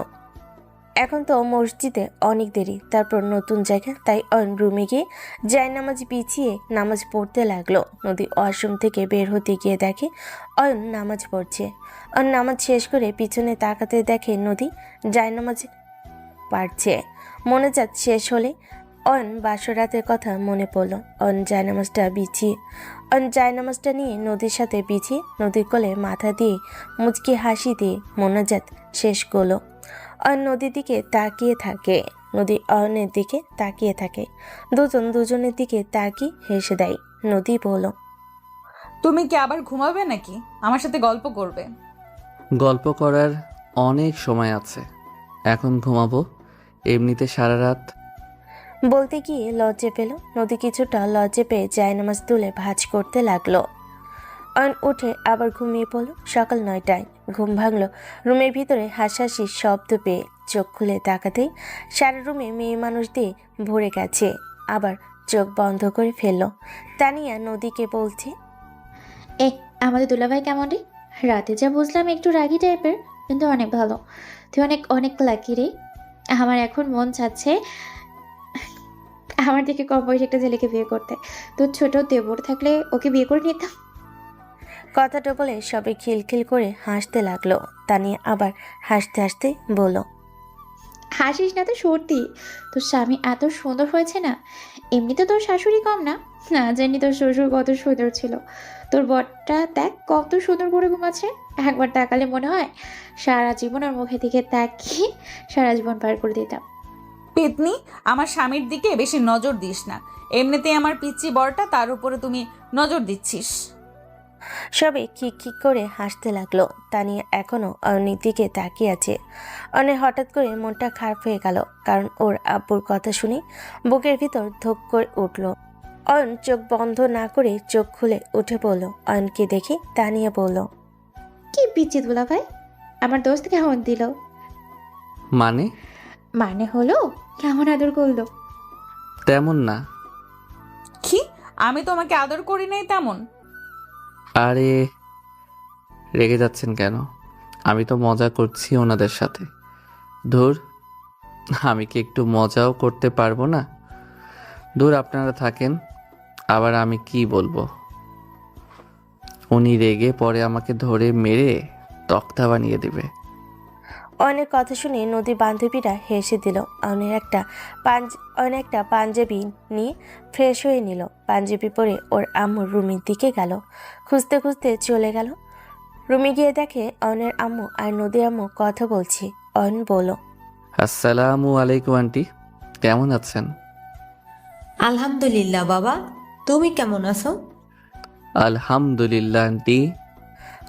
S2: এখন তো মসজিদে অনেক দেরি, তারপর নতুন জায়গা, তাই অয়ন রুমে গিয়ে জায়নামাজ বিছিয়ে নামাজ পড়তে লাগলো। নদী ওয়াশরুম থেকে বের হতে গিয়ে দেখে অয়ন নামাজ পড়ছে। অয়ন নামাজ শেষ করে পিছনে তাকাতে দেখে নদী জায়নামাজ পারছে। মোনাজাত শেষ হলে অয়ন বাসরাতের কথা মনে পড়ল। অয়ন জায়নামাজটা নিয়ে নদীর সাথে বিছিয়ে নদীর কোলে মাথা দিয়ে মুচকি হাসি দিয়ে মোনাজাত শেষ করলো। অয়ন নদীর দিকে তাকিয়ে থাকে, নদী অয়নের দিকে তাকিয়ে থাকে। দুজন দুজনের দিকে তাকিয়ে হেসে দেয়। নদী বলল,
S4: তুমি কি আবার ঘুমাবে নাকি আমার সাথে গল্প করবে?
S12: গল্প করার অনেক সময় আছে, এখন ঘুমাবো। এমনিতে সারা রাত।
S2: বলতে গিয়ে লজ্জা পেল। নদী কিছুটা লজ্জা পেয়ে জায়নামাজ তুলে ভাঁজ করতে লাগলো। অয়ন উঠে আবার ঘুমিয়ে পড়ল। সকাল 9টায় ঘুম ভাঙল রুমের ভিতরে হাসাহাসি শব্দ পেয়ে। চোখ খুলে তাকাতেই সারা রুমে মেয়ে মানুষ দিয়ে ভরে গেছে। আবার চোখ বন্ধ করে ফেলল। তানিয়া নদীকে বলছে,
S10: আমাদের দুলাভাই কেমন রে? রাতে যা বুঝলাম একটু রাগী টাইপের, কিন্তু অনেক ভালো। তুই অনেক অনেক লাকি রে। আমার এখন মন চাচ্ছে আমার দিকে কম বয়সী একটা ছেলেকে বিয়ে করতে। তোর ছোট দেবর থাকলে ওকে বিয়ে করে নিতাম।
S2: কথাটা বলে সবে খিলখিল করে হাসতে লাগলো। তানিয়া আবার হাসতে হাসতে বলল,
S10: হাসিস না তো সত্যি, তোর স্বামী এত সুন্দর হয়েছে না। এমনিতে তোর শাশুড়ি কম না, না জানি তোর শ্বশুর কত সুন্দর ছিল। তোর বরটা দেখ কত সুন্দর করে ঘুমাচ্ছে। একবার তাকালে মনে হয় সারা জীবন ওর মুখের দিকে তাকিয়ে সারা জীবন পার করে দিতাম।
S4: পেতনি, আমার স্বামীর দিকে বেশি নজর দিস না। এমনিতেই আমার পিচ্চি বরটা, তার উপরে তুমি নজর দিচ্ছিস।
S2: সবে খিক করে হাসতে লাগলো। তানিয়া এখনো অয়নের দিকে তাকিয়ে আছে। অয়নের হঠাৎ করে মনটা খারাপ হয়ে গেল, কারণ ওর আব্বুর কথা শুনে বুকের ভিতর ধক করে উঠল। অয়ন চোখ বন্ধ না করে চোখ খুলে উঠে পড়ল। অয়নকে দেখে তানিয়া বলল,
S10: কি পিচ্ছি দুলা ভাই, আমার দোস্ত কেমন দিল?
S12: মানে
S10: হলো কেমন আদর করলো?
S12: তেমন না।
S4: কি, আমি তোমাকে আদর করি নাই তেমন?
S12: আরে রেগে যাচ্ছেন কেন? আমি তো মজা করছি ওনাদের সাথে। ধুর, আমি কি একটু মজাও করতে পারবো না? দূর, আপনারা থাকেন। আবার আমি কি বলবো? উনি রেগে পরে আমাকে ধরে মেরে তক্তা বানিয়ে দেবে।
S2: অনেক কথা শুনে নদীর বান্ধবীরা হেসে দিল। অনেকটা পাঞ্জাবি নিয়ে ফ্রেশ হয়ে নিল। পাঞ্জাবি পরে ওর আম্মু রুমের দিকে গেল। খুঁজতে খুঁজতে চলে গেল। রুমে গিয়ে দেখে অয়নের আম্মু আর নদীর আম্মু কথা বলছে। অয়ন বলল,
S12: আসসালামু আলাইকুম আন্টি, কেমন আছেন?
S13: আলহামদুলিল্লাহ বাবা, তুমি কেমন আছো?
S12: আলহামদুলিল্লাহ আন্টি।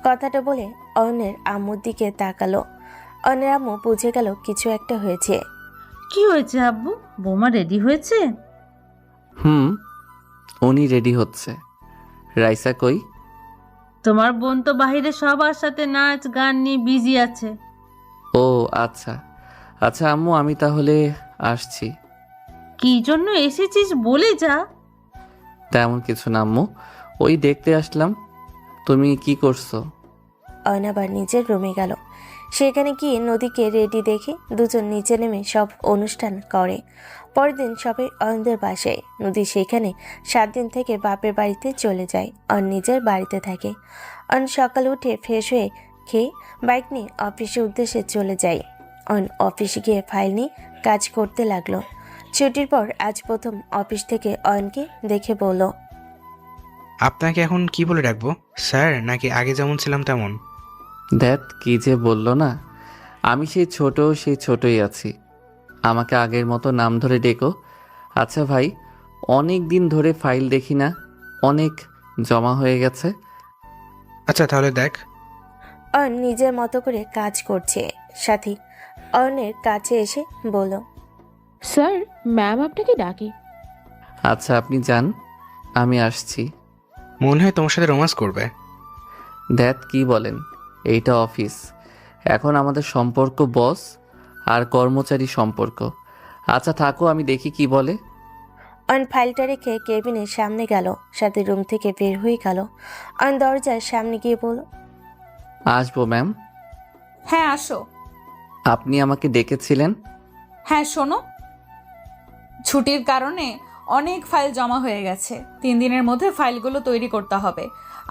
S2: কথাটা বলে অয়নের আম্মুর দিকে তাকালো। অয়নের আম্মু বুঝে গেল কিছু একটা হয়েছে।
S7: কি হয়েছে আব্বু? বৌমা রেডি হয়েছে?
S12: উনি রেডি হচ্ছে। রাইসা কই?
S7: তোমার বোন তো বাইরে সবার সাথে নাচ গান নিয়ে বিজি আছে।
S12: ও আচ্ছা আচ্ছা আম্মু, আমি তাহলে আসছি।
S7: কি জন্য এসেছিস বলে যা।
S12: তেমন কিছু না আম্মু, ওই দেখতে আসলাম। তুমি কি করছো?
S2: অয়ন আবার নিজের রুমে গেল। সেখানে গিয়ে নদীকে রেডি দেখে দুজন নিচে নেমে সব অনুষ্ঠান করে। পরের দিন সবাই অয়নদের বাসায়। নদী সেখানে 7 দিন থেকে বাপের বাড়িতে চলে যায়। অয়ন নিজের বাড়িতে থাকে। অয়ন সকালে উঠে ফ্রেশ হয়ে খেয়ে বাইক নিয়ে অফিসের উদ্দেশ্যে চলে যায়। অয়ন অফিসে গিয়ে ফাইল নিয়ে কাজ করতে লাগলো। ছুটির পর আজ প্রথম অফিস থেকে অয়নকে দেখে বলল,
S6: আপনাকে এখন কি বলে ডাকবো, স্যার নাকি আগে যেমন ছিলাম তেমন?
S12: দ্যাট কি যে বললো না, আমি সেই ছোটই আছি। আমাকে আগের মতো নাম ধরে ডেকো। আচ্ছা ভাই, অনেক দিন ধরে ফাইল দেখি না, অনেক জমা হয়ে গেছে।
S6: আচ্ছা তাহলে দেখ।
S2: অয়ন নিজের মতো করে কাজ করছে। সাথী অয়নের কাছে এসে বলল,
S5: স্যার, ম্যাম আপনাকে ডাকে।
S12: আচ্ছা আপনি যান, আমি আসছি।
S6: মনে হয় তোমার সাথে রোমান্স করবে।
S12: দ্যাট কি বলেন, এইটা অফিস। এখন আমাদের সম্পর্ক বস আর কর্মচারী সম্পর্ক। আচ্ছা থাকো, আমি দেখি কি বলে।
S2: অয়ন ফাইলটা রেখে কেবিনের সামনে গেল। সাথে রুম থেকে বের হয়ে গেল। অয়ন দরজার সামনে গিয়ে বলল,
S12: আসবো ম্যাম।
S4: হ্যাঁ আসো।
S12: আপনি আমাকে ডেকেছিলেন?
S4: হ্যাঁ শোনো, ছুটির কারণে অনেক ফাইল জমা হয়ে গেছে। 3 দিনের মধ্যে ফাইলগুলো তৈরি করতে হবে।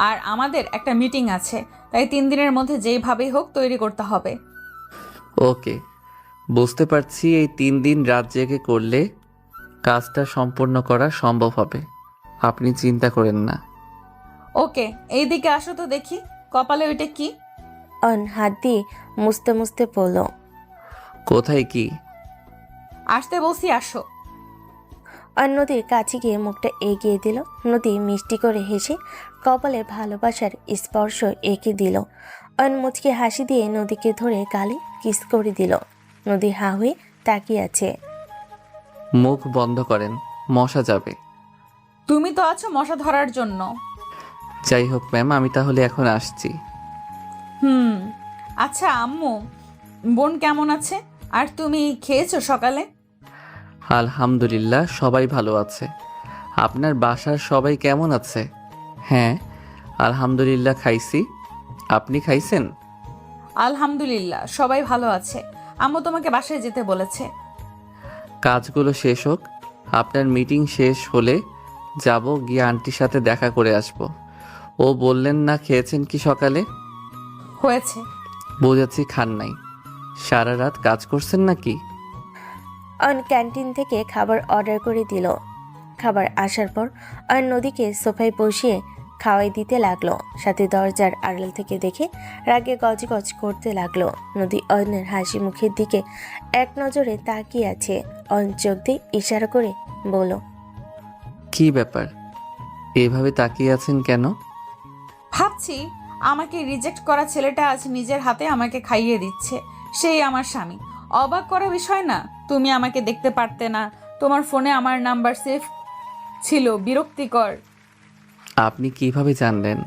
S4: আর আমাদের একটা মিটিং আছে, তাই 3 দিনের মধ্যে যেইভাবেই হোক তৈরি করতে হবে।
S12: ওকে, বুঝতে পারছি। এই 3 দিন রাত জেগে করলে কাজটা সম্পূর্ণ করা সম্ভব হবে, আপনি চিন্তা করেন না।
S4: ওকে, এইদিকে আসো তো দেখি, কপালে ওইটা কি?
S2: অয়ন হাত দিয়ে মুছতে মুছতে বলল,
S12: কোথায় কি?
S4: আসতে বলছি, আসো।
S2: অয়ন নদীর কাছে গিয়ে মুখটা এগিয়ে দিল। নদী মিষ্টি করে হেসে কপালে ভালোবাসার স্পর্শ এঁকে দিল। অয়ন মুচকে হাসি দিয়ে নদীকে ধরে গালে কিস করে দিল। নদী হা হয়ে তাকিয়ে আছে।
S12: মুখ বন্ধ করেন, মশা যাবে।
S4: তুমি তো আছো মশা ধরার জন্য।
S12: যাই হোক ম্যাম, আমি তাহলে এখন আসছি।
S4: আচ্ছা আম্মু, বোন কেমন আছে? আর তুমি খেয়েছো সকালে?
S12: আলহামদুলিল্লাহ, সবাই ভালো আছে। আপনার বাসার সবাই কেমন আছে? হ্যাঁ আলহামদুলিল্লাহ, খাইছি। আপনি খাইছেন?
S4: আলহামদুলিল্লাহ, সবাই ভালো আছে। আম্মু তোমাকে বাসায় যেতে বলেছে।
S12: কাজগুলো শেষ হোক, আপনার মিটিং শেষ হলে যাব, গিয়ে আন্টির সাথে দেখা করে আসব। ও বললেন না খেয়েছেন কি সকালে?
S4: হয়েছে।
S12: বুঝেছি খান নাই। সারা রাত কাজ করছেন নাকি?
S2: অয়ন ক্যান্টিন থেকে খাবার অর্ডার করে দিল। খাবার আসার পর অয়ন নদীকে সোফায় বসিয়ে খাওয়াই দিতে লাগলো। সাথে দরজার আড়াল থেকে দেখে রাগে গজগজ করতে লাগলো। নদী অয়নের হাসি মুখের দিকে এক নজরে তাকিয়ে আছে। অয়ন চোখ দিয়ে ইশারা করে বলল,
S12: কি ব্যাপার, এভাবে তাকিয়ে আছেন কেন?
S4: ভাবছি আমাকে রিজেক্ট করা ছেলেটা আজ নিজের হাতে আমাকে খাইয়ে দিচ্ছে। সেই আমার স্বামী। অবাক করা বিষয় না? তুমি আমাকে দেখতে পারতে না, তোমার ফোনে আমার নাম্বার সেভ ছিল। বিরক্তিকর।
S12: আপনি কিভাবে জানলেন?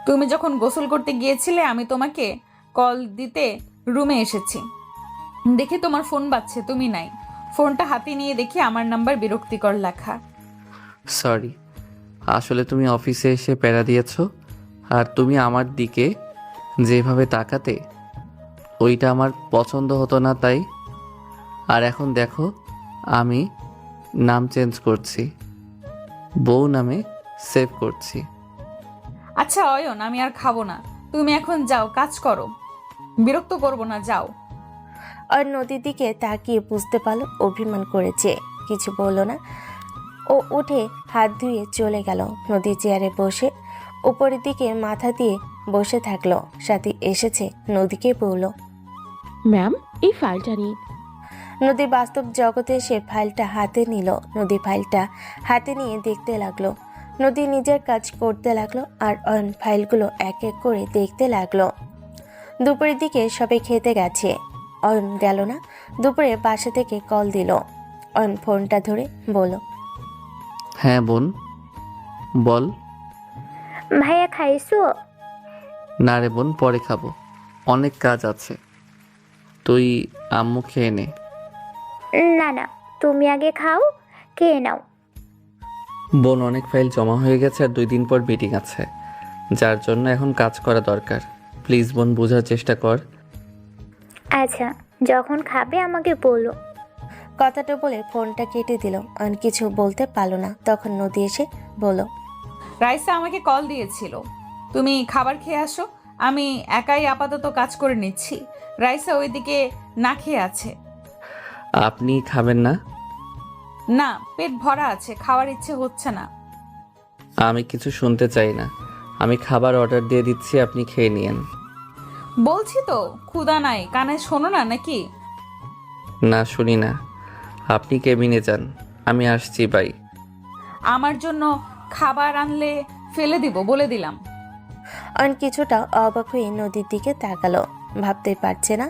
S4: তুমি যখন গোসল করতে গিয়েছিলে আমি তোমাকে কল দিতে রুমে এসেছি, দেখি তোমার ফোন বাজছে, তুমি নাই। ফোনটা হাতে নিয়ে দেখি আমার নাম্বার বিরক্তিকর লেখা।
S12: সরি, আসলে তুমি অফিসে এসে প্যারা দিয়েছ, আর তুমি আমার দিকে যেভাবে তাকাতে ওইটা আমার পছন্দ হতো না, তাই। আর এখন দেখো আমি নাম চেঞ্জ করছি, বউ নামে সেভ করছি।
S4: আচ্ছা অয়ন, আমি আর খাবো না, তুমি এখন যাও, কাজ করো, বিরক্ত করবো না, যাও।
S2: আর নদীর দিকে তাকিয়ে বুঝতে পারলো অভিমান করেছে, কিছু বলল না। ও উঠে হাত ধুয়ে চলে গেল। নদী চেয়ারে বসে উপরের দিকে মাথা দিয়ে বসে থাকলো। সাথী এসেছে, নদীকে বলল,
S5: ম্যাম এই ফাইলটা নিন।
S2: নদী বাস্তব জগতে সে ফাইলটা হাতে নিল। নদী ফাইলটা হাতে নিয়ে দেখতে লাগলো। নদী নিজের কাজ করতে লাগলো আর অয়ন ফাইলগুলো এক এক করে দেখতে লাগলো। দুপুরের দিকে সবাই খেতে গেছে, অয়ন গেল না। দুপুরে বাসা থেকে কল দিল। অয়ন ফোনটা ধরে বলল,
S12: হ্যাঁ বোন বল।
S8: ভাইয়া খাইছো?
S12: না রে বোন, পরে খাবো, অনেক কাজ আছে, তুই আম্মু খেয়ে নে।
S8: না না, তুমি আগে খাও, খেয়ে নাও।
S12: বোন অনেক ফাইল জমা হয়ে গেছে আর 2 দিন পর মিটিং আছে, যার জন্য এখন কাজ করা দরকার। প্লিজ বোন, বোঝার চেষ্টা কর।
S8: আচ্ছা, যখন খাবে আমাকে বলো।
S2: কথাটা বলে ফোনটা কেটে দিল। অয়ন কিছু বলতে পারলো না। তখন নদী এসে বলল,
S4: রাইসা আমাকে কল দিয়েছিল, তুমি খাবার খেয়ে আসো, আমি একাই আপাতত কাজ করে নিচ্ছি। রাইসা ওইদিকে না খেয়ে আছে।
S12: আপনি খাবেন না?
S4: না, পেট ভরা আছে, খাওয়ার ইচ্ছে হচ্ছে না।
S12: আমি কিছু শুনতে চাই না, আমি খাবার অর্ডার দিয়ে দিচ্ছি, আপনি খেয়ে নিয়েন।
S4: বলছি তো ক্ষুধা নাই, কানে শোনো না নাকি?
S12: না শুনি না, আপনি কেবিনে যান, আমি আসছি বাই।
S4: আমার জন্য খাবার আনলে ফেলে দিব, বলে দিলাম।
S2: অয়ন কিছুটা অবাক হয়ে নদীর দিকে তাকালো। ভাবতে পারছে না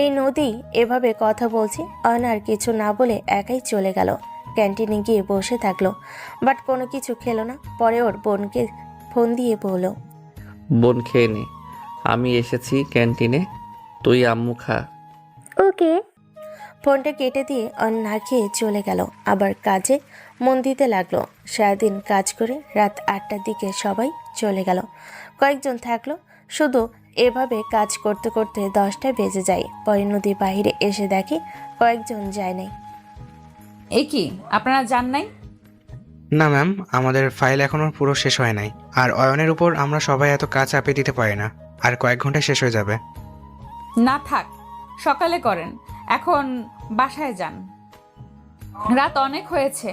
S2: এই নদী এভাবে কথা বলছে। অয়ন আর কিছু না বলে একাই চলে গেল। ক্যান্টিনে গিয়ে বসে থাকলো, বাট কোনো কিছু খেলো না। পরে ওর বোনকে ফোন দিয়ে বলল,
S12: বোন খেয়ে নে, আমি এসেছি ক্যান্টিনে, তুই আম্মু খা।
S8: ওকে।
S2: ফোনটা কেটে দিয়ে অয়ন না খেয়ে চলে গেল। আবার কাজে মন দিতে লাগলো। সারাদিন কাজ করে রাত 8টার দিকে সবাই চলে গেল। কয়েকজন থাকলো। শুধু এভাবে কাজ করতে করতে 10টা বেজে যায়। পরে নদী বাহিরে এসে দেখে কয়েকজন যায় নাই।
S4: এ কি, আপনারা যান নাই?
S6: না ম্যাম, আমাদের ফাইল এখনো পুরো শেষ হয় নাই, আর অয়নের উপর আমরা সবাই এত কাজ চাপিয়ে দিতে পারি না, আর কয়েক ঘন্টায় শেষ হয়ে যাবে।
S4: না থাক, সকালে করেন, এখন বাসায় যান, রাত অনেক হয়েছে।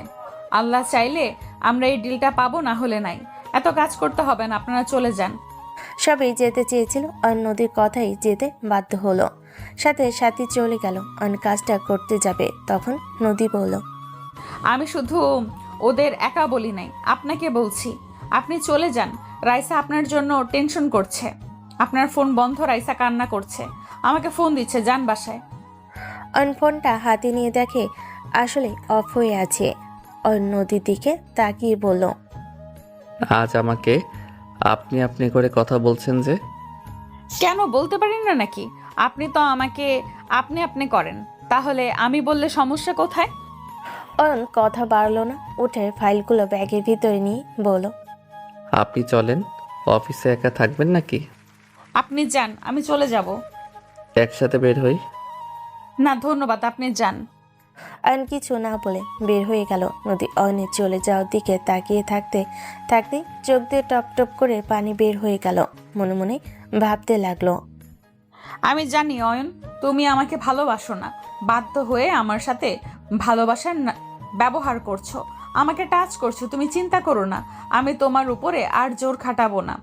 S4: আল্লাহ চাইলে আমরা এই ডিলটা পাবো, না হলে নাই। এত কাজ করতে হবে না, আপনারা চলে যান।
S2: সবাই যেতে চেয়েছিল, অন নদীর কথাই যেতে বাধ্য হলো। সাথে সাথী চলে গেল। অন কাজটা করতে যাবে, তখন নদী বলল,
S4: আমি শুধু ওদের একা বলি নাই, আপনাকে বলছি, আপনি চলে যান। রাইসা আপনার জন্য টেনশন করছে, আপনার ফোন বন্ধ, রাইসা কান্না করছে, আমাকে ফোন দিচ্ছে, যান বাসায়।
S2: অন ফোনটা হাতে নিয়ে দেখে আসলে অফ হয়ে আছে। অন নদীর দিকে তাকিয়ে বলল,
S12: আজ আমাকে আপনি আপনি করে কথা বলছেন যে?
S4: কেন বলতে পারেন না নাকি? আপনি তো আমাকে আপনি আপনি করেন, তাহলে আমি বললে সমস্যা কোথায়?
S2: অন কথা বাড়ল না, উঠে ফাইলগুলো ব্যাগের ভিতরে নিয়ে বলল,
S12: আপনি চলেন, অফিসে একা থাকবেন নাকি?
S4: আপনি যান, আমি চলে যাব।
S12: একসাথে বের হই?
S4: না ধন্যবাদ, আপনি যান।
S2: অয়ন কিছু না বলে বের হয়ে গেল। নদী অয়নের চলে যাওয়ার দিকে তাকিয়ে থাকতে থাকতে চোখ দিয়ে টপ টপ করে পানি বের হয়ে গেল। মনে মনে ভাবতে লাগলো,
S4: আমি জানি অয়ন, তুমি আমাকে ভালোবাসো না, বাধ্য হয়ে আমার সাথে ভালোবাসার ব্যবহার করছো, আমাকে টাচ করছো। তুমি চিন্তা করো না, আমি তোমার উপরে আর জোর খাটাবো না।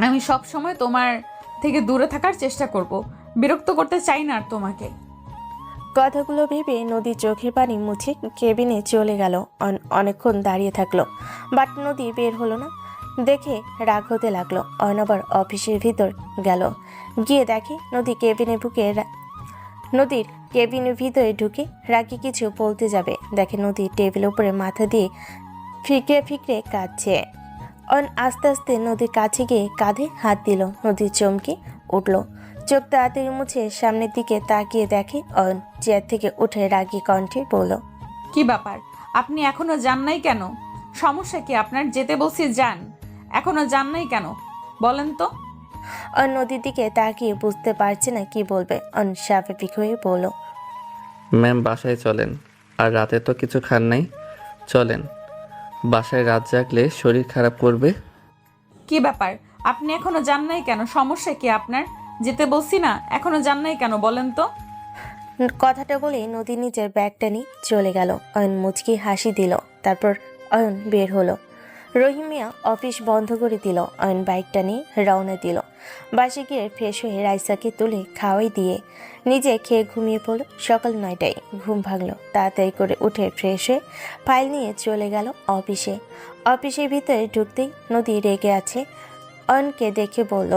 S4: আমি সব সময় তোমার থেকে দূরে থাকার চেষ্টা করব, বিরক্ত করতে চাই না আর তোমাকে।
S2: কথাগুলো ভেবে নদী চোখের পানি মুছে কেবিনে চলে গেল। অনেকক্ষণ দাঁড়িয়ে থাকলো, বাট নদী বের হলো না। দেখে রাগ হতে লাগলো। অয়ন আবার অফিসের ভিতর গেল। গিয়ে দেখে নদীর কেবিনের ভিতরে ঢুকে রাগে কিছু বলতে যাবে, দেখে নদী টেবিলের উপরে মাথা দিয়ে ফিকরে ফিকরে কাঁদছে। অয়ন আস্তে আস্তে নদীর কাছে গিয়ে কাঁধে হাত দিল। নদী চমকে উঠল, চোখ তাড়াতাড়ি মুছে সামনের দিকে তাকিয়ে দেখে অয়ন চেয়ার থেকে উঠে রাগী কণ্ঠে বলল,
S4: কি ব্যাপার, আপনি এখনো যান নাই কেন? সমস্যা কি আপনার? যেতে বলছি যান, এখনো যান নাই কেন বলেন তো?
S2: অয়ন নদীর দিকে তাকিয়ে বুঝতে পারছে না কি বলবে। অয়ন স্বাভাবিক হয়ে বলল,
S12: ম্যাম বাসায় চলেন। আর রাতে তো কিছু খান নাই, চলেন। বাসায় রাত জাগলে শরীর খারাপ করবে।
S4: কি ব্যাপার, আপনি এখনো যান নাই কেন? সমস্যা কি আপনার? যেতে বলছি না, এখনো যান নাই কেন বলেন তো?
S2: কথাটা বলে নদী নিজের ব্যাগটা নিয়ে চলে গেল। অয়ন মুচকি হাসি দিল। তারপর অয়ন বের হলো। রহিম মিয়া অফিস বন্ধ করে দিল। অয়ন বাইকটা নিয়ে রওনা দিল। বাসে গিয়ে ফ্রেশ হয়ে রাইসাকে তুলে খাওয়াই দিয়ে নিজে খেয়ে ঘুমিয়ে পড়ল। সকাল 9টায় ঘুম ভাঙলো। তাড়াতাড়ি করে উঠে ফ্রেশ হয়ে ফাইল নিয়ে চলে গেল অফিসে। অফিসের ভিতরে ঢুকতেই নদী রেগে আছে। অয়নকে দেখে বলল,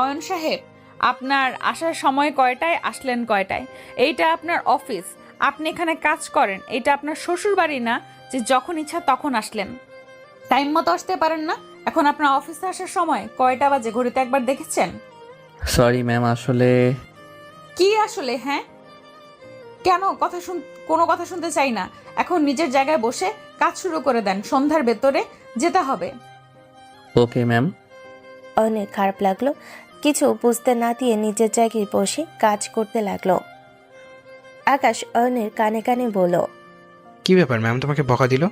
S4: অয়ন সাহেব, আপনার আসার সময় কয়টায়, আসলেন কয়টায়? এইটা আপনার অফিস, আপনি এখানে কাজ করেন। এটা আপনার শ্বশুর বাড়ি না যে যখন ইচ্ছা তখন আসলেন। টাইম মতো আসতে পারেন না? এখন আপনার অফিসে আসার সময় কয়টা বাজে ঘড়িতে একবার দেখেছেন?
S12: সরি ম্যাম, আসলে
S4: কি আসলে? হ্যাঁ, কেন কোনো কথা শুনতে চাই না। এখন নিজের জায়গায় বসে কাজ শুরু করে দেন, সন্ধ্যার ভেতরে যেতে হবে।
S12: Okay ma'am.
S2: অয়নের খারাপ লাগলো। কিছু বুঝতে না দিয়ে নিজের জায়গায় বসে কাজ করতে লাগলো। আকাশ অয়নের কানে কানে বলল,
S6: কি ব্যাপার ম্যাম, তোমাকে বকা দিল?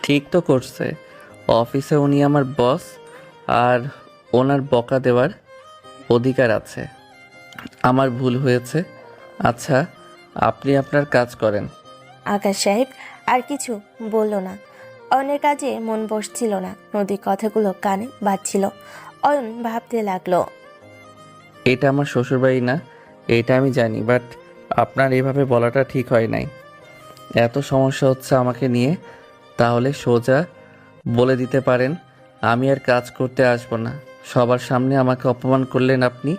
S12: ঠিক তো করছে। অফিসে উনি আমার বস, আর ওনার বকা দেওয়ার অধিকার আছে। আমার ভুল হয়েছে। আচ্ছা, আপনি আপনার কাজ করেন।
S2: আকাশ সাহেব আর কিছু বলল না। অয়নের কাজে মন বসছিল না। নদীর কথাগুলো কানে বাজছিল। অয়ন ভাবতে লাগলো,
S12: এটা আমার শ্বশুরবাড়ি না, এটা আমি জানি, বাট আপনার এভাবে বলাটা ঠিক হয় নাই। এত সমস্যা হচ্ছে আমাকে নিয়ে, তাহলে সোজা বলে দিতে পারেন আমি আর কাজ করতে আসবো না। সবার সামনে আমাকে অপমান করলেন আপনি।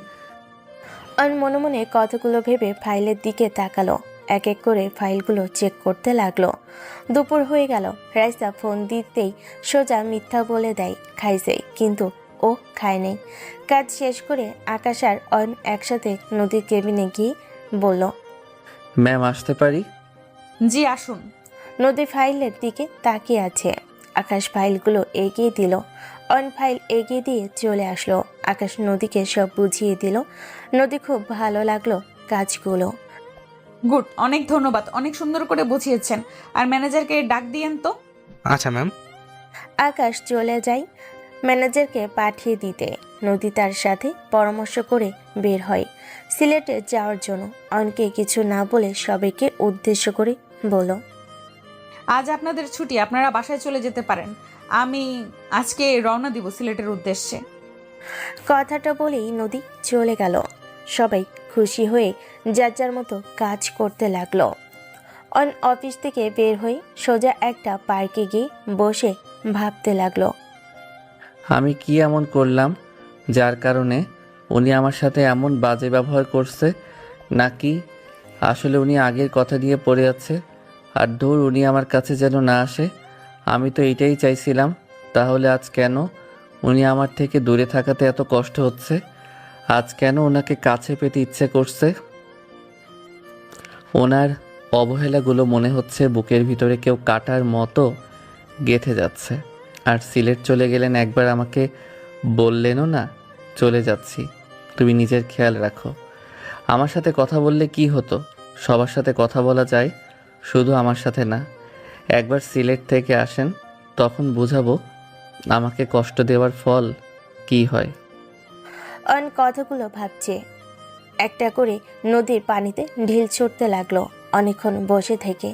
S2: অয়ন মনে মনে কথাগুলো ভেবে ফাইলের দিকে তাকালো। এক এক করে ফাইলগুলো চেক করতে লাগলো। দুপুর হয়ে গেল। রাইসা ফোন দিতেই সোজা মিথ্যা বলে দেয় খাইছে, কিন্তু ও খায় নাই। কাজ শেষ করে আকাশ আর অয়ন একসাথে নদীর কেবিনে গিয়ে বলল,
S12: ম্যাম আসতে পারি?
S4: জি আসুন।
S2: নদী ফাইলের দিকে তাকিয়ে আছে। আকাশ ফাইলগুলো এগিয়ে দিল। অয়ন ফাইল এগিয়ে দিয়ে চলে আসলো। আকাশ নদীকে সব বুঝিয়ে দিল। নদী খুব ভালো লাগলো কাজগুলো।
S4: গুড, অনেক ধন্যবাদ, অনেক সুন্দর করে বুঝিয়েছেন। আর ম্যানেজারকে ডাক দিয়েন তো।
S6: আচ্ছা ম্যাম।
S2: আকাশ চলে যায় ম্যানেজারকে পাঠিয়ে দিতে। নদী তার সাথে পরামর্শ করে বের হয় সিলেটে যাওয়ার জন্য। অয়নকে কিছু না বলে সবাইকে উদ্দেশ্য করে বলল,
S4: আজ আপনাদের ছুটি, আপনারা বাসায় চলে যেতে পারেন। আমি আজকে রওনা দিব সিলেটের উদ্দেশ্যে।
S2: কথাটা বলেই নদী চলে গেল। সবাই খুশি হয়ে যার যার মতো কাজ করতে লাগলো। অন অফিস থেকে বের হয়ে সোজা একটা পার্কে গিয়ে বসে ভাবতে লাগলো,
S12: আমি কি এমন করলাম যার কারণে উনি আমার সাথে এমন বাজে ব্যবহার করছে? নাকি আসলে উনি আগের কথা নিয়ে পড়ে আছে? আর দূর, উনি আমার কাছে যেন না আসে। আমি তো এটাই চাইছিলাম। তাহলে আজ কেন উনি আমার থেকে দূরে থাকাতে এত কষ্ট হচ্ছে? আজ কেন ওনাকে কাছে পেতে ইচ্ছে করছে? ওনার অবহেলাগুলো মনে হচ্ছে বুকের ভিতরে কেউ কাটার মতো গেঁথে যাচ্ছে। আর সিলেট চলে গেলেন, একবার আমাকে বললেনও না চলে যাচ্ছি। তুমি নিজের খেয়াল রাখো। আমার সাথে কথা বললে কি হতো? সবার সাথে কথা বলা যায়, শুধু আমার সাথে না। একবার সিলেট থেকে আসেন, তখন বুঝাবো আমাকে কষ্ট দেওয়ার ফল কি হয়।
S2: অন কথাগুলো ভাবছে। একটা করে নদীর পানিতে ঢিল ছুটতে লাগলো। অনেকক্ষণ বসে থেকে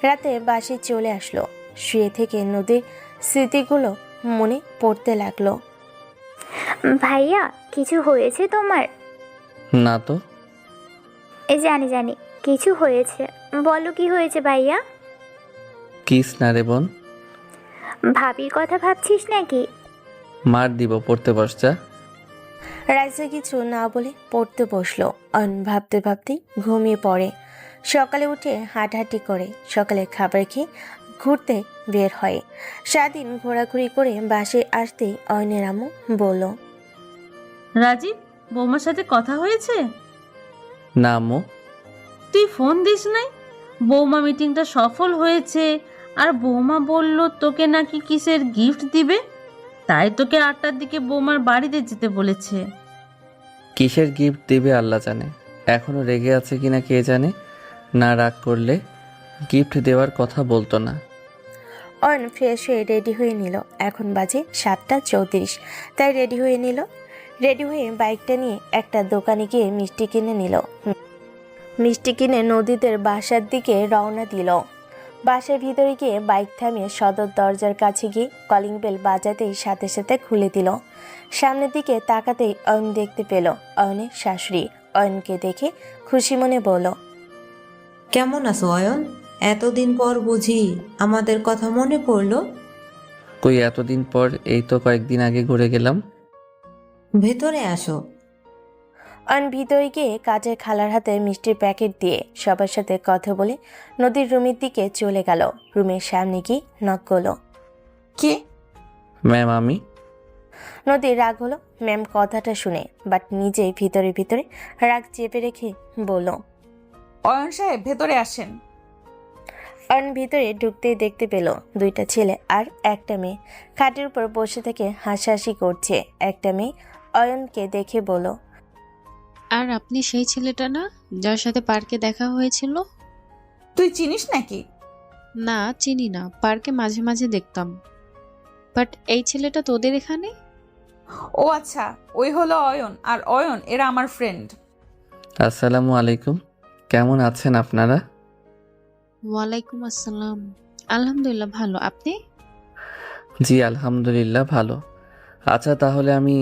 S2: রাতে বাসে চলে আসলো। শুয়ে থেকে নদীর স্মৃতিগুলো মনে পড়তে লাগলো।
S8: ভাইয়া, কিছু হয়েছে তোমার?
S12: না তো।
S8: জানি জানি কিছু হয়েছে। বলো কি হয়েছে ভাইয়া?
S12: কিস না রে বোন।
S8: ভাবির কথা ভাবছিস নাকি?
S12: মার দিব, পড়তে বস যা।
S2: রাইসা কিছু না বলে পড়তে বসলো। অন ভাবতে ভাবতেই ঘুমিয়ে পড়ে। সকালে উঠে হাঁটাহাঁটি করে, সকালে খাবার খেয়ে ঘুরতে বের হয়। সারাদিন ঘোরাঘুরি করে বাসে আসতেই অয়নের আম্মু বলল,
S7: রাজীব, বৌমার সাথে কথা হয়েছে?
S12: না আম্মু।
S7: তুই ফোন দিস নাই? বৌমা মিটিংটা সফল হয়েছে, আর বৌমা বলল তোকে নাকি কিসের গিফট দিবে, তাই তোকে 8টার দিকে বৌমার বাড়িতে যেতে বলেছে।
S12: কিসের গিফট দিবে আল্লাহ জানে। এখনো রেগে আছে কিনা কে জানে। না রাগ করলে গিফট দেওয়ার কথা বলতো না।
S2: অয়ন ফ্রেশ হয়ে রেডি হয়ে নিল। এখন বাজে 7:34, তাই রেডি হয়ে নিল। রেডি হয়ে বাইকটা নিয়ে একটা দোকানে গিয়ে মিষ্টি কিনে নিল। মিষ্টি কিনে নদীদের বাসার দিকে রওনা দিল। বাসার ভিতরে গিয়ে বাইক থামিয়ে সদর দরজার কাছে গিয়ে কলিং বেল বাজাতেই সাথে সাথে খুলে দিল। সামনের দিকে তাকাতেই অয়ন দেখতে পেল অয়নের শাশুড়ি। অয়নকে দেখে খুশি মনে বলল,
S13: কেমন আছো অয়ন? এতদিন পর বুঝি আমাদের কথা মনে পড়লো?
S12: কই এতদিন পর, এই তো কয়েকদিন আগে ঘুরে গেলাম।
S13: ভেতরে আসো।
S2: অয়ন ভিতরে গিয়ে কাজের খালার হাতে মিষ্টির প্যাকেট দিয়ে সবার সাথে কথা বলে নদীর রুমের দিকে চলে গেল। রুমের সামনে গিয়ে নক করলো।
S4: কে?
S12: ম্যাম আমি।
S2: নদীর রাগ হলো ম্যাম কথাটা শুনে, বাট নিজে ভিতরে ভিতরে রাগ চেপে রেখে বলল,
S4: অয়ন সাহেব ভেতরে আসেন।
S2: অয়ন ভিতরে ঢুকতেই দেখতে পেল দুইটা ছেলে আর একটা মেয়ে খাটের উপর বসে থেকে হাসাহাসি করছে। একটা মেয়ে অয়নকে দেখে বলল,
S14: আর আপনি সেই ছেলেটা না যার সাথে পার্কে দেখা হয়েছিল?
S4: তুই চিনিস নাকি?
S14: না, চিনি না, পার্কে মাঝে মাঝে দেখতাম। বাট এই ছেলেটা তোদের এখানে?
S4: ও আচ্ছা, ওই হলো অয়ন, আর অয়ন এরা আমার ফ্রেন্ড।
S12: আসসালামু আলাইকুম, কেমন আছেন আপনারা?
S14: ওয়ালাইকুম আসসালাম। আলহামদুলিল্লাহ ভালো, আপনি?
S12: জি আলহামদুলিল্লাহ ভালো। আচ্ছা তাহলে আমি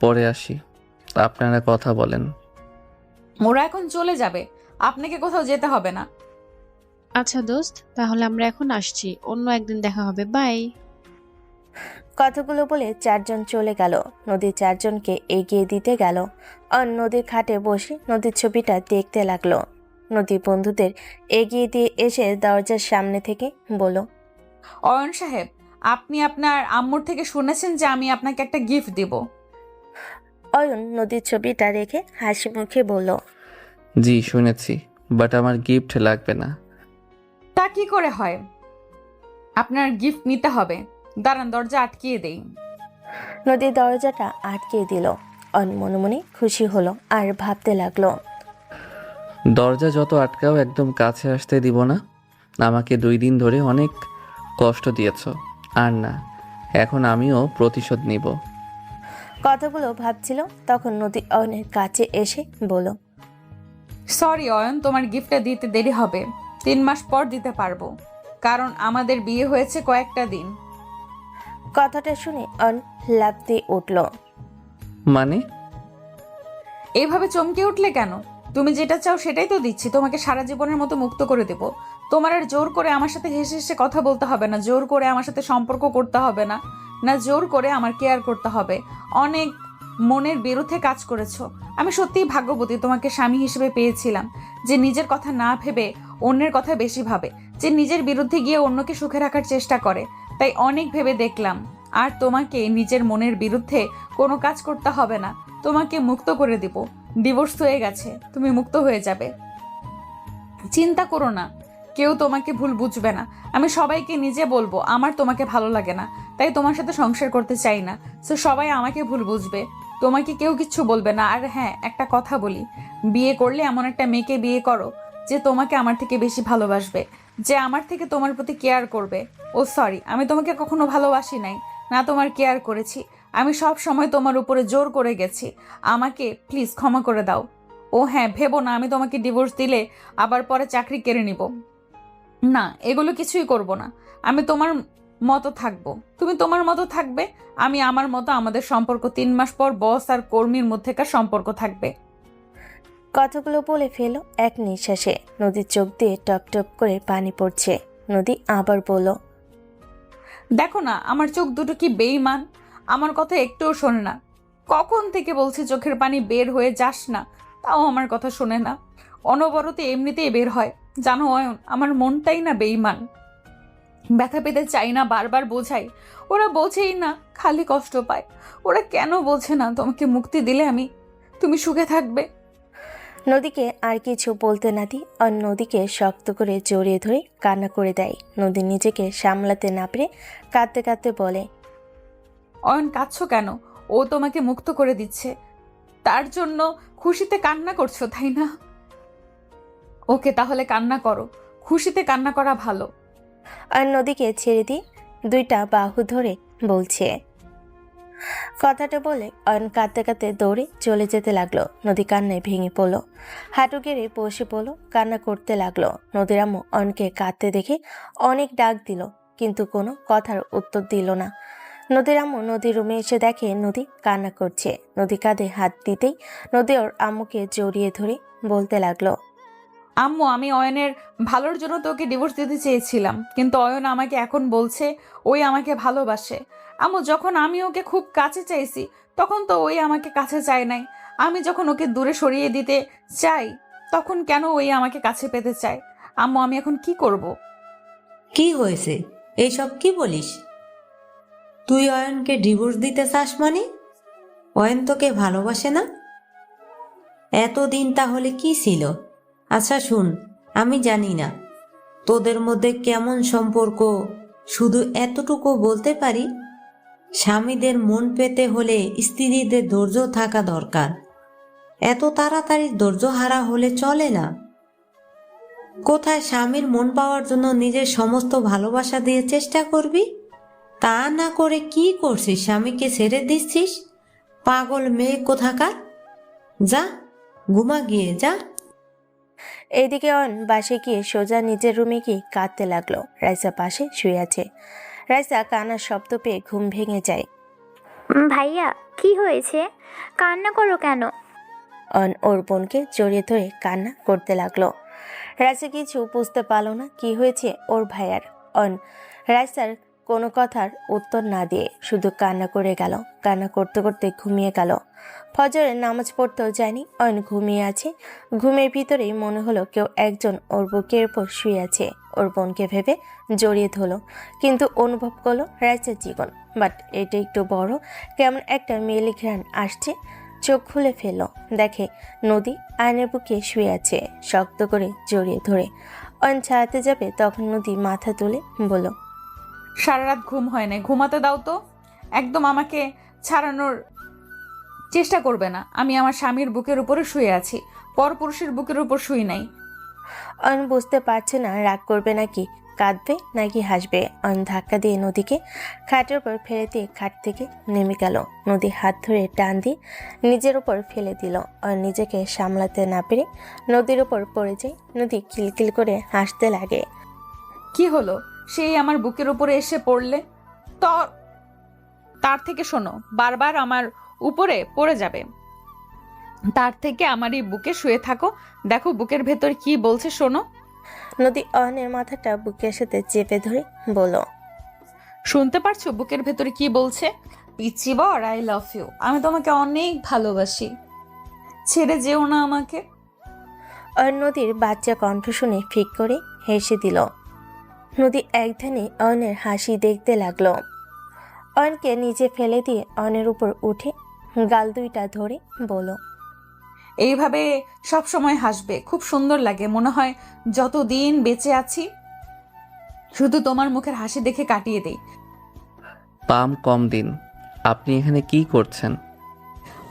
S12: পরে আসি, আপনারা কথা বলেন।
S4: ওরা এখন চলে যাবে, আপনাকে কোথাও যেতে হবে না।
S14: আচ্ছা দোস্ত, তাহলে আমরা এখন আসছি, অন্য একদিন দেখা হবে, বাই।
S2: কথাগুলো বলে চারজন চলে গেল। নদী চারজনকে এগিয়ে দিতে গেল। অন নদীর খাটে বসে নদীর ছবিটা দেখতে লাগলো। নদী বন্ধুদের এগিয়ে দিয়ে এসে দরজার সামনে থেকে বলল,
S4: অয়ন সাহেব, আপনি আপনার আম্মুর থেকে শুনেছেন যে আমি আপনাকে একটা গিফট দেব।
S2: অয়ন নদীর ছবিটা রেখে হাসি মুখে বলল,
S12: জি শুনেছি, বাট আমার গিফট লাগবে না।
S4: তা কি করে হয়? আপনার গিফট নিতে হবে। দাঁড়ান, দরজা আটকিয়ে দেই।
S2: নদীর দরজাটা আটকে দিল। অন মনে মনে খুশি হলো আর ভাবতে লাগলো,
S12: দরজা যত আটকাও একদম কাছে আসতে দিব না। আমাকে 2 দিন ধরে অনেক কষ্ট দিয়েছ, আর না, এখন আমিও প্রতিশোধ নিব।
S2: কথাগুলো ভাবছিল তখন নদী অয়নের কাছে এসে বলল,
S4: সরি অয়ন, তোমার গিফটটা দিতে দেরি হবে। 3 মাস পর দিতে পারবো, কারণ আমাদের বিয়ে হয়েছে কয়েকটা দিন।
S2: কথাটা শুনে অয়ন লাফ দিয়ে উঠল।
S12: মানে?
S4: এইভাবে চমকে উঠলে কেন? তুমি যেটা চাও সেটাই তো দিচ্ছি। তোমাকে সারা জীবনের মতো মুক্ত করে দেব। তোমার আর জোর করে আমার সাথে হেসে হেসে কথা বলতে হবে না, জোর করে আমার সাথে সম্পর্ক করতে হবে না, না জোর করে আমার কেয়ার করতে হবে। অনেক মনের বিরুদ্ধে কাজ করেছো। আমি সত্যিই ভাগ্যবতী, তোমাকে স্বামী হিসেবে পেয়েছিলাম, যে নিজের কথা না ভেবে অন্যের কথা বেশি ভাবে, যে নিজের বিরুদ্ধে গিয়ে অন্যকে সুখে রাখার চেষ্টা করে। তাই অনেক ভেবে দেখলাম, আর তোমাকে নিজের মনের বিরুদ্ধে কোনো কাজ করতে হবে না। তোমাকে মুক্ত করে দিব। ডিভোর্স হয়ে গেছে, তুমি মুক্ত হয়ে যাবে। চিন্তা করো না, কেউ তোমাকে ভুল বুঝবে না। আমি সবাইকে নিজে বলবো আমার তোমাকে ভালো লাগে না, তাই তোমার সাথে সংসার করতে চাই না। সো সবাই আমাকে ভুল বুঝবে, তোমাকে কেউ কিচ্ছু বলবে না। আর হ্যাঁ, একটা কথা বলি, বিয়ে করলে এমন একটা মেয়েকে বিয়ে করো যে তোমাকে আমার থেকে বেশি ভালোবাসবে, যে আমার থেকে তোমার প্রতি কেয়ার করবে। ও সরি, আমি তোমাকে কখনো ভালোবাসি নাই, না তোমার কেয়ার করেছি। আমি সব সময় তোমার উপরে জোর করে গেছি। আমাকে প্লিজ ক্ষমা করে দাও। ও হ্যাঁ, ভেবো না আমি তোমাকে ডিভোর্স দিলে আবার পরে চাকরি কেড়ে নিব। না, এগুলো কিছুই করব না। আমি তোমার মতো থাকবো, তুমি তোমার মতো থাকবে, আমি আমার মতো। আমাদের সম্পর্ক 3 মাস পর বস আর কর্মীর মধ্যেকার সম্পর্ক থাকবে।
S2: কথাগুলো বলে ফেলো এক নিঃশ্বাসে। নদীর চোখ দিয়ে টপ টপ করে পানি পড়ছে। নদী আবার বলল,
S4: দেখো না আমার চোখ দুটো কি বেঈমান, আমার কথা একটুও শোনে না। কখন থেকে বলছি চোখের পানি বের হয়ে যাস না, তাও আমার কথা শোনে না। অনবরতে এমনিতেই বের হয়। জানো অয়ন, আমার মনটাই না বেঈমান। ব্যথা পেতে চাই না, বারবার বোঝাই, ওরা বোঝেই না, খালি কষ্ট পায়। ওরা কেন বোঝে না তোমাকে মুক্তি দিলে তুমি সুখে থাকবে।
S2: নদীকে আর কিছু বলতে না দি আর নদীকে শক্ত করে জড়িয়ে ধরে কান্না করে দেয়। নদী নিজেকে সামলাতে না পেরে কাঁদতে কাঁদতে বলে,
S4: অয়ন কাঁদছো কেন? ও তোমাকে মুক্ত করে দিচ্ছে। তার জন্য খুশিতে কান্না করছো তাই না? ওকে, তাহলে কান্না করো, খুশিতে কান্না করা ভালো।
S2: আর নদীকে ছেড়ে দিয়ে দুইটা বাহু ধরে বলছে। কথাটা বলে অয়ন কাঁদতে কাঁদতে দৌড়ে চলে যেতে লাগলো। নদী কান্নায় ভেঙে পড়লো, হাঁটু গেড়ে বসে পড়লো, কান্না করতে লাগলো। নদীর আম্মু অয়নকে কাঁদতে দেখে অনেক ডাক দিল, কিন্তু কোনো কথার উত্তর দিল না। নদীর আম্মু নদীর রুমে এসে দেখে নদী কান্না করছে। নদী কাঁধে হাত দিতেই নদী ওর আম্মুকে জড়িয়ে ধরে বলতে লাগলো,
S4: আম্মু, আমি অয়নের ভালোর জন্য তোকে ডিভোর্স দিতে চেয়েছিলাম, কিন্তু অয়ন আমাকে এখন বলছে ওই আমাকে ভালোবাসে। আম্মু, যখন আমি ওকে খুব কাছে চাইছি তখন তো ওই আমাকে কাছে চায় নাই। আমি যখন ওকে দূরে সরিয়ে দিতে চাই তখন কেন ওই আমাকে কাছে পেতে চায়? আম্মু, আমি এখন কি করব?
S13: কি হয়েছে? এইসব কি বলিস? তুই অয়নকে ডিভোর্স দিতে চাস মানে? অয়ন তোকে ভালোবাসে না? এতদিন তাহলে কি ছিল? আচ্ছা শুন, আমি জানি না তোদের মধ্যে কেমন সম্পর্ক, শুধু এতটুকু বলতে পারি, স্বামীদের মন পেতে হলে স্ত্রীদের ধৈর্য থাকা দরকার। এত তাড়াতাড়ি ধৈর্য হারা হলে চলে না। কোথায় স্বামীর মন পাওয়ার জন্য নিজের সমস্ত ভালোবাসা দিয়ে চেষ্টা করবি, তা না করে কি করছিস? স্বামীকে ছেড়ে দিচ্ছিস? পাগল মেয়ে কোথাকার! যা ঘুমা গিয়ে যা।
S2: এইদিকে অয়ন বাসে গিয়ে সোজা নিজের রুমে গিয়ে কাঁদতে লাগলো। রাইসা পাশে শুয়ে আছে। রাইসা কান্নার শব্দ পেয়ে ঘুম ভেঙে যায়।
S8: ভাইয়া, কি হয়েছে? কান্না করো কেন?
S2: অয়ন ওর বোনকে জড়িয়ে ধরে কান্না করতে লাগলো। রাইসা কিছু বুঝতে পারলো না কি হয়েছে ওর ভাইয়ার। অয়ন রাইসার কোনো কথার উত্তর না দিয়ে শুধু কান্না করে গেল। কান্না করতে করতে ঘুমিয়ে গেল। ফজরের নামাজ পড়তেও যায়নি, অয়ন ঘুমিয়ে আছে। ঘুমের ভিতরেই মনে হলো কেউ একজন ওর বুকের উপর শুয়ে আছে। ওর বোনকে ভেবে জড়িয়ে ধরলো, কিন্তু অনুভব করলো রাইসার জীবন। বাট এটা একটু বড়, কেমন একটা মেলি ঘ্রাণ আসছে। চোখ খুলে ফেলল, দেখে নদী আয়নের বুকে শুয়ে আছে, শক্ত করে জড়িয়ে ধরে। অয়ন ছাড়াতে যাবে তখন নদী মাথা তুলে বলল,
S4: সারা রাত ঘুম হয় না, ঘুমাতে দাও তো। একদম আমাকে ছাড়ানোর চেষ্টা করবে না। আমি আমার স্বামীর বুকের উপরে শুয়ে আছি, পরপুরুষের বুকের উপর শুই নাই।
S2: অয়ন বুঝতে পারছে না রাগ করবে নাকি কাঁদবে নাকি হাসবে। অয়ন ধাক্কা দিয়ে নদীকে খাটের উপর ফেলে দিয়ে খাট থেকে নেমে গেল। নদী হাত ধরে টান দিয়ে নিজের উপর ফেলে দিল। অয়ন নিজেকে সামলাতে না পেরে নদীর উপর পড়ে যায়। নদী কিলকিল করে হাসতে লাগে।
S4: কি হলো? সেই আমার বুকের উপরে এসে পড়লে তো তার থেকে শোনো, বারবার আমার উপরে পড়ে যাবে। তার থেকে আমার এই বুকে শুয়ে থাকো, দেখো বুকের ভেতর কি বলছে শোনো।
S2: নদী অয়নের মাথাটা বুকের সাথে চেপে ধরে বলল,
S4: শুনতে পারছো বুকের ভেতরে কি বলছে? পিচ্চি বর, আই লাভ ইউ, আমি তোমাকে অনেক ভালোবাসি, ছেড়ে যেও না আমাকে।
S2: অয়ন নদীর বাচ্চা কণ্ঠ শুনে ফিক করে হেসে দিল। নদী একধানে অয়নের হাসি দেখতে লাগলো। অয়নকে নিচে ফেলে দিয়ে অয়নের উপর উঠে গাল দুইটা ধরে বলল,
S4: এইভাবে সব সময় হাসবে, খুব সুন্দর লাগে। মনে হয় যতদিন বেঁচে আছি শুধু তোমার মুখের হাসি দেখে কাটিয়ে দেই।
S12: পাম কম দিন। আপনি এখানে কি করছেন?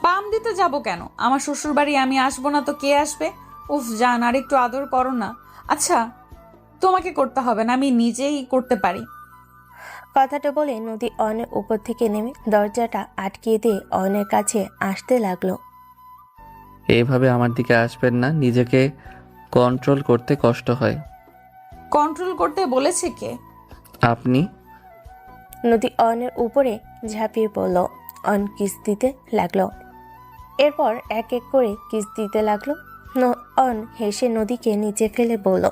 S4: পাম দিতে যাব কেন? আমার শ্বশুর বাড়ি, আমি আসবো না তো কে আসবে? উফ জান, আর একটু আদর করো না। আচ্ছা, তোমাকে করতে হবে না, আমি নিজেই করতে পারি।
S2: কথাটা বলে নদী অয়নের উপর থেকে নেমে দরজাটা আটকিয়ে দিয়ে অয়নের কাছে আসতে লাগলো।
S12: এইভাবে আমার দিকে আসবেন না, নিজেকে কন্ট্রোল করতে কষ্ট হয়।
S4: কন্ট্রোল করতে বলেছে কে?
S12: আপনি।
S2: নদী অয়নের উপরে ঝাঁপিয়ে পড়ল। অয়ন কিস দিতে লাগলো। এরপর এক এক করে কিস দিতে লাগলো। অয়ন হেসে নদীকে নিচে ফেলে বলল,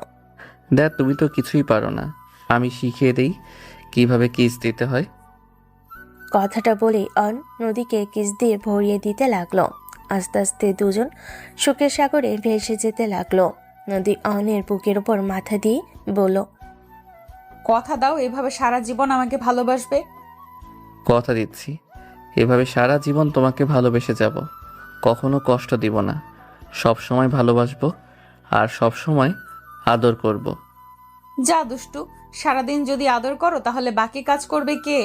S12: দেখ, তুমি তো কিছুই পারো না, আমি শিখিয়ে দেই কিভাবে কিস দিতে হয়।
S2: কথাটা বলেই অয়ন নদীকে কিস দিয়ে ভরিয়ে দিতে লাগলো। আস্তে আস্তে দুজন সুখের সাগরে ভেসে যেতে লাগলো। নদী অয়নের বুকের উপর মাথা দিয়ে বলল,
S4: কথা দাও এভাবে সারা জীবন আমাকে ভালোবাসবে।
S12: কথা দিচ্ছি, এভাবে সারা জীবন তোমাকে ভালোবেসে যাব, কখনো কষ্ট দিব না, সব সময় ভালোবাসবো আর সব সময় আদর করব।
S4: যা দুষ্টু, সারাদিন যদি আদর করো তাহলে বাকি কাজ করবে কে?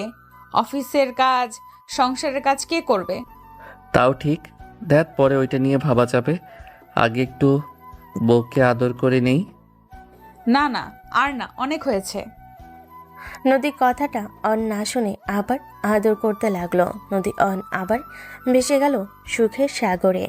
S4: অফিসের কাজ, সংসারের কাজ কে করবে?
S12: তাও ঠিক, দেখ পরে ওইটা নিয়ে ভাবা যাবে, আগে একটু বউকে আদর করে নেই।
S4: না না, আর না, অনেক হয়েছে।
S2: নদী কথাটা অন না শুনে আবার আদর করতে লাগলো। নদী অন আবার ভেসে গেল সুখের সাগরে।